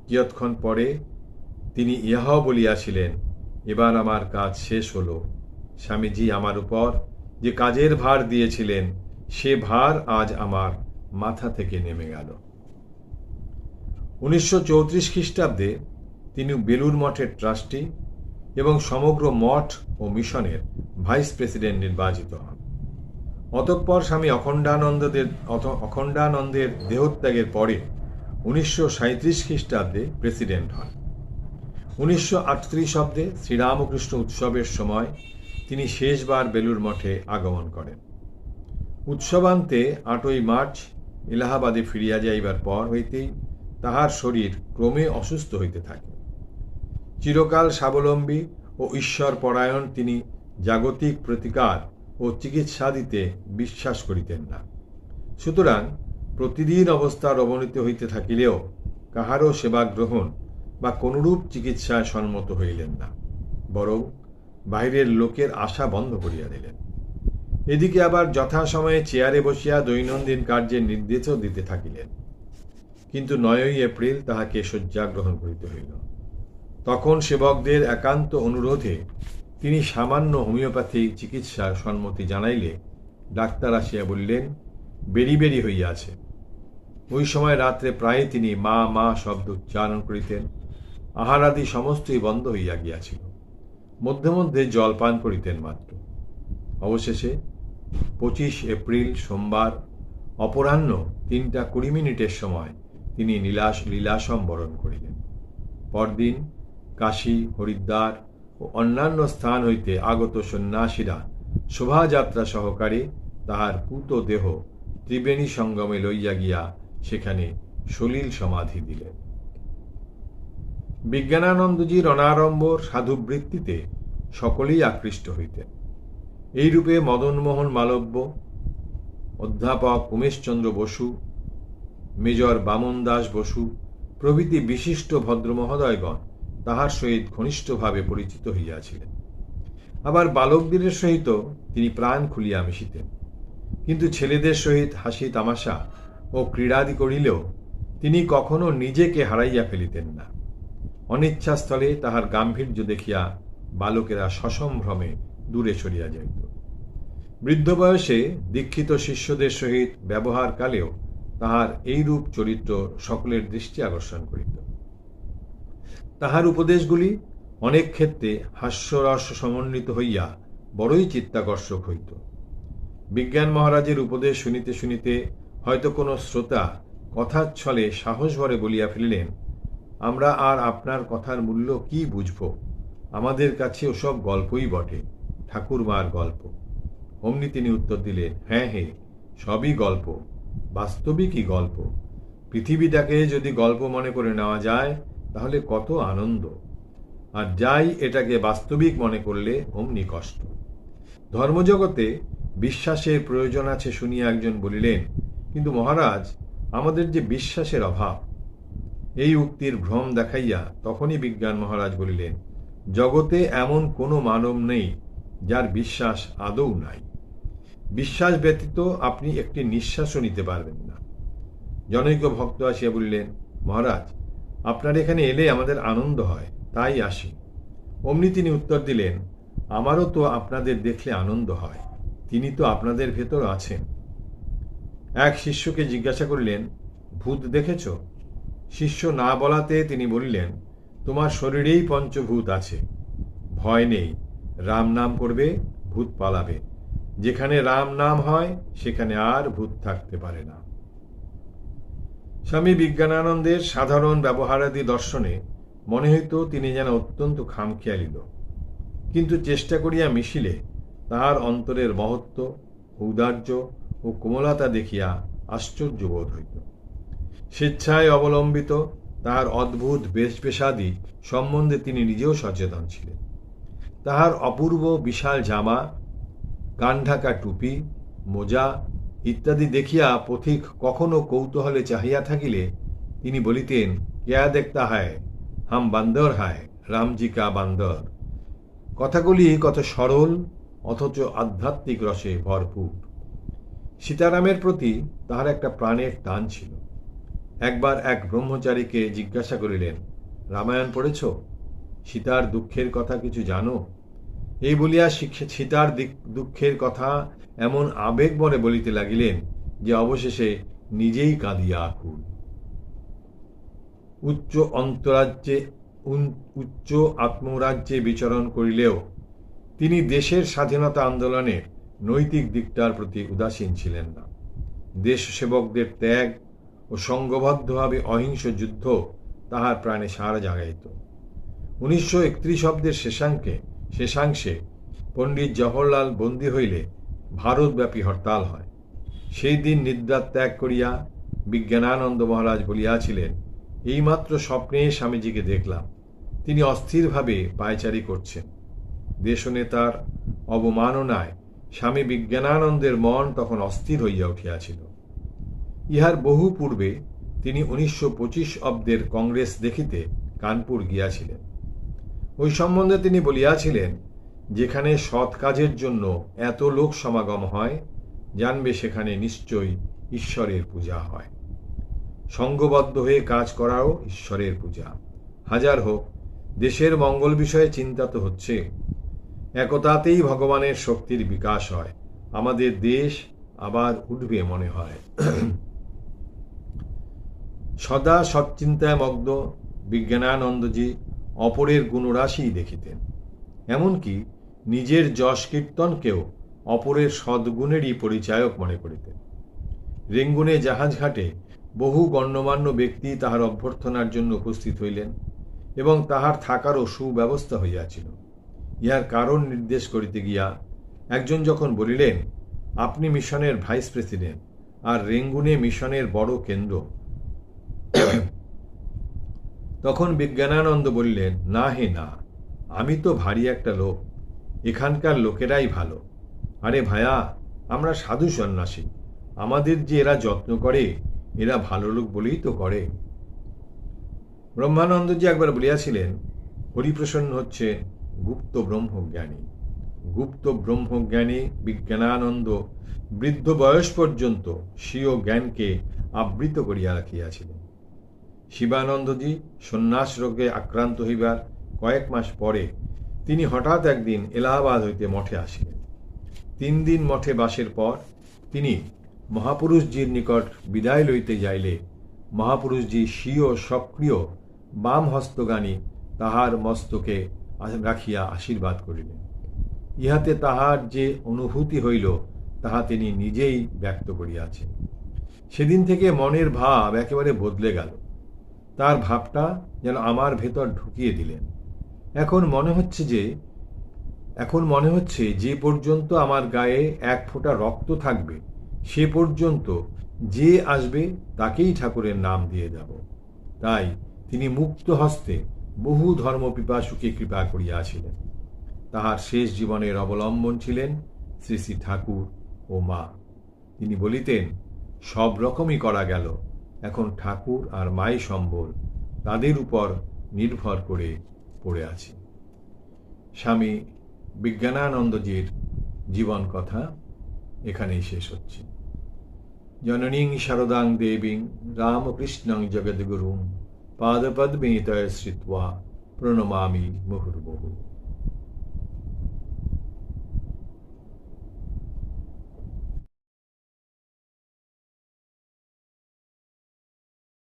কিয়ৎক্ষণ পরে তিনি ইহাও বলিয়াছিলেন, এবার আমার কাজ শেষ হল। স্বামীজি আমার উপর যে কাজের ভার দিয়েছিলেন সে ভার আজ আমার মাথা থেকে নেমে গেল। 1934 খ্রিস্টাব্দে তিনি বেলুর মঠের ট্রাস্টি এবং সমগ্র মঠ ও মিশনের ভাইস প্রেসিডেন্ট নির্বাচিত হন। অতঃপর স্বামী অখণ্ডানন্দের দেহত্যাগের পরে 1937 খ্রিস্টাব্দে প্রেসিডেন্ট হন। 1938 অব্দে শ্রীরামকৃষ্ণ উৎসবের সময় তিনি শেষবার বেলুর মঠে আগমন করেন। উৎসবান্তে 8ই মার্চ এলাহাবাদে ফিরিয়া যাইবার পর হইতেই তাহার শরীর ক্রমে অসুস্থ হইতে থাকে। চিরকাল স্বাবলম্বী ও ঈশ্বর পরায়ণ তিনি জাগতিক প্রতিকার ও চিকিৎসা দিতে বিশ্বাস করিতেন না। সুতরাং প্রতিদিন অবস্থার অবনতি হইতে থাকিলেও কাহারও সেবা গ্রহণ বা কোনরূপ চিকিৎসায় সম্মত হইলেন না, বরং বাহিরের লোকের আশা বন্ধ করিয়া দিলেন। এদিকে আবার যথাসময়ে চেয়ারে বসিয়া দৈনন্দিন কার্যের নির্দেশও দিতে থাকিলেন। কিন্তু 9ই এপ্রিল তাহাকে শয্যা গ্রহণ করিতে হইল। তখন সেবকদের একান্ত অনুরোধে তিনি সামান্য হোমিওপ্যাথি চিকিৎসার সম্মতি জানাইলে ডাক্তার আসিয়া বললেন, বেরি বেরি হইয়াছে। ওই সময় রাত্রে প্রায় তিনি মা মা শব্দ উচ্চারণ করিতেন। আহারাদি সমস্তই বন্ধ হইয়া গিয়াছিল। মধ্যে মধ্যে জল পান করিতেন মাত্র। অবশেষে 25 এপ্রিল সোমবার অপরাহ্ন 3:20 সময় তিনি লীলাসম বরণ করিলেন। পরদিন কাশী, হরিদ্বার ও অন্যান্য স্থান হইতে আগত সন্ন্যাসীরা শোভাযাত্রা সহকারে তাহার পূত দেহ ত্রিবেণী সঙ্গমে লইয়া গিয়া সেখানে সলিল সমাধি দিলেন। বিজ্ঞানানন্দজির অনাড়ম্বর সাধুবৃত্তিতে সকলেই আকৃষ্ট হইতেন। এইরূপে মদনমোহন মালব্য, অধ্যাপক উমেশচন্দ্র বসু, মেজর বামন দাস বসু প্রভৃতি বিশিষ্ট ভদ্রমহোদয়গণ তাহার সহিত ঘনিষ্ঠভাবে পরিচিত হইয়াছিলেন। আবার বালকদের সহিত তিনি প্রাণ খুলিয়া মিশিতেন। কিন্তু ছেলেদের সহিত হাসি তামাশা ও ক্রীড়াদি করিলেও তিনি কখনো নিজেকে হারাইয়া ফেলিতেন না। অনিচ্ছাস্থলে তাহার গাম্ভীর্য দেখিয়া বালকেরা সসম্ভ্রমে দূরে সরিয়া যাইত। বৃদ্ধ বয়সে দীক্ষিত শিষ্যদের সহিত ব্যবহার কালেও তাহার এইরূপ চরিত্র সকলের দৃষ্টি আকর্ষণ করিত। তাহার উপদেশগুলি অনেক ক্ষেত্রে হাস্যরস সমন্বিত হইয়া বড়ই চিত্তাকর্ষক হইত। বিজ্ঞান মহারাজের উপদেশ শুনিতে শুনিতে হয়তো কোনো শ্রোতা কথার ছলে সাহস ভরে বলিয়া ফেলিলেন, আমরা আর আপনার কথার মূল্য কি বুঝব, আমাদের কাছে ওসব গল্পই বটে, ঠাকুরমার গল্প। অমনি তিনি উত্তর দিলেন, হ্যাঁ হে, সবই গল্প, বাস্তবিকই গল্প। পৃথিবীটাকে যদি গল্প মনে করে নেওয়া যায় তাহলে কত আনন্দ, আর যাই এটাকে বাস্তবিক মনে করলে অমনি কষ্ট। ধর্মজগতে বিশ্বাসের প্রয়োজন আছে শুনিয়া একজন বলিলেন, কিন্তু মহারাজ, আমাদের যে বিশ্বাসের অভাব। এই উক্তির ভ্রম দেখাইয়া তখনই বিজ্ঞান মহারাজ বলিলেন, জগতে এমন কোনো মানব নেই যার বিশ্বাস আদৌ নাই। বিশ্বাস ব্যতীত আপনি একটি নিঃশ্বাসও নিতে পারবেন না। জনৈক ভক্ত আসিয়া বললেন, মহারাজ, আপনার এখানে এলে আমাদের আনন্দ হয়, তাই আসি। অমনি তিনি উত্তর দিলেন, আমারও তো আপনাদের দেখলে আনন্দ হয়, তিনি তো আপনাদের ভেতর আছেন। এক শিষ্যকে জিজ্ঞাসা করলেন, ভূত দেখেছ? শিষ্য না বলাতে তিনি বললেন, তোমার শরীরেই পঞ্চভূত আছে, ভয় নেই, রাম নাম করবে, ভূত পালাবে। যেখানে রাম নাম হয় সেখানে আর ভূত থাকতে পারে না। স্বামী বিজ্ঞানানন্দের সাধারণ ব্যবহারাদি দর্শনে মনে হইত তিনি যেন অত্যন্ত খামখেয়ালী লোক, কিন্তু চেষ্টা করিয়া মিশিলে তাহার অন্তরের মহত্ব, ঔদার্য ও কোমলতা দেখিয়া আশ্চর্য বোধ হইত। স্বেচ্ছায় অবলম্বিত তাহার অদ্ভুত বেশভূষাদি সম্বন্ধে তিনি নিজেও সচেতন ছিলেন। তাহার অপূর্ব বিশাল জামা, কানঢাকা টুপি, মোজা ইত্যাদি দেখিয়া পথিক কখনো কৌতূহলে চাহিয়া থাকিলে তিনি বলিতেন, কেয়া দেখতা হায়, হাম বান্দর হায়, রামজি কা বান্দর। কথাগুলি কত সরল অথচ আধ্যাত্মিক রসে ভরপুর। সীতারামের প্রতি তাহার একটা প্রাণের টান ছিল। একবার এক ব্রহ্মচারীকে জিজ্ঞাসা করিলেন, রামায়ণ পড়েছ? সীতার দুঃখের কথা কিছু জানো? এই বলিয়া সীতার দুঃখের কথা এমন আবেগ বরে বলিতে লাগিলেন যে অবশেষে নিজেই কাঁদিয়া আকুল। উচ্চ আত্মরাজ্যে বিচরণ করিলেও তিনি দেশের স্বাধীনতা আন্দোলনের নৈতিক দিকটার প্রতি উদাসীন ছিলেন না। দেশ সেবকদের ত্যাগ ও সংঘবদ্ধভাবে অহিংস যুদ্ধ তাহার প্রাণে সাড়া জাগাইত। 1931 অব্দের শেষাংশে পণ্ডিত জওহরলাল বন্দী হইলে ভারতব্যাপী হরতাল হয়। সেই দিন নিদ্রা ত্যাগ করিয়া বিজ্ঞানানন্দ মহারাজ বলিয়াছিলেন, এইমাত্র স্বপ্নে স্বামীজিকে দেখলাম, তিনি অস্থিরভাবে পায়চারি করছেন। দেশনেতার অবমাননায় স্বামী বিজ্ঞানানন্দের মন তখন অস্থির হইয়া উঠিয়াছিল। ইহার বহু পূর্বে তিনি 1925 অব্দের কংগ্রেস দেখিতে কানপুর গিয়াছিলেন। ওই সম্বন্ধে তিনি বলিয়াছিলেন, যেখানে সৎ কাজের জন্য এত লোক সমাগম হয়, জানবে সেখানে নিশ্চয়ই ঈশ্বরের পূজা হয়। সঙ্গবদ্ধ হয়ে কাজ করাও ঈশ্বরের পূজা। হাজার হোক, দেশের মঙ্গল বিষয়ে চিন্তা তো হচ্ছে। একতাতেই ভগবানের শক্তির বিকাশ হয়। আমাদের দেশ আবার উঠবে মনে হয়। সদা সৎচিন্তায় মগ্ন বিজ্ঞানানন্দজি অপরের গুণরাশি দেখিতেন। এমনকি নিজের যশ কীর্তনকেও অপরের সদ্গুণেরই পরিচায়ক মনে করিতেন। রেঙ্গুনে জাহাজঘাটে বহু গণ্যমান্য ব্যক্তি তাহার অভ্যর্থনার জন্য উপস্থিত হইলেন এবং তাহার থাকারও সুব্যবস্থা হইয়াছিল। ইহার কারণ নির্দেশ করিতে গিয়া একজন যখন বলিলেন, আপনি মিশনের ভাইস প্রেসিডেন্ট আর রেঙ্গুনে মিশনের বড় কেন্দ্র, তখন বিজ্ঞানানন্দ বললেন, না হে না, আমি তো ভারী একটা লোক, এখানকার লোকেরাই ভালো। আরে ভায়া, আমরা সাধু সন্ন্যাসী, আমাদের যে এরা যত্ন করে, এরা ভালো লোক বলেই তো করে। ব্রহ্মানন্দজি একবার বলিয়াছিলেন, হরিপ্রসন্ন হচ্ছে গুপ্ত ব্রহ্মজ্ঞানী। গুপ্ত ব্রহ্মজ্ঞানী বিজ্ঞানানন্দ বৃদ্ধ বয়স পর্যন্ত স্বীয় জ্ঞানকে আবৃত করিয়া রাখিয়াছিলেন। শিবানন্দজি সন্ন্যাস রোগে আক্রান্ত হইবার কয়েক মাস পরে তিনি হঠাৎ একদিন এলাহাবাদ হইতে মঠে আসিলেন। 3 দিন মঠে বাসের পর তিনি মহাপুরুষজির নিকট বিদায় লইতে যাইলে মহাপুরুষজি স্বীয় সক্রিয় বাম হস্তগানী তাহার মস্তকে রাখিয়া আশীর্বাদ করিলেন। ইহাতে তাহার যে অনুভূতি হইল তাহা তিনি নিজেই ব্যক্ত করিয়াছেন। সেদিন থেকে মনের ভাব একেবারে বদলে গেল। তার ভাবটা যেন আমার ভেতর ঢুকিয়ে দিলেন। এখন মনে হচ্ছে যে পর্যন্ত আমার গায়ে 1 ফোঁটা রক্ত থাকবে, সে পর্যন্ত যে আসবে তাকেই ঠাকুরের নাম দিয়ে যাব। তাই তিনি মুক্ত হস্তে বহু ধর্মপিপাসুকে কৃপা করিয়াছিলেন। তাহার শেষ জীবনের অবলম্বন ছিলেন শ্রী শ্রী ঠাকুর ও মা। তিনি বলিতেন, সব রকমই করা গেল, এখন ঠাকুর আর মাই সম্বল, তাদের উপর নির্ভর করে পড়ে আছি। স্বামী বিজ্ঞানানন্দজির জীবন কথা এখানেই শেষ হচ্ছে। জননীং শারদাং দেবীং রামকৃষ্ণং জগদ্গুরুং পাদপদ্মে তয় শ্রিত্বা প্রণমামি মুহুর্মুহুঃ।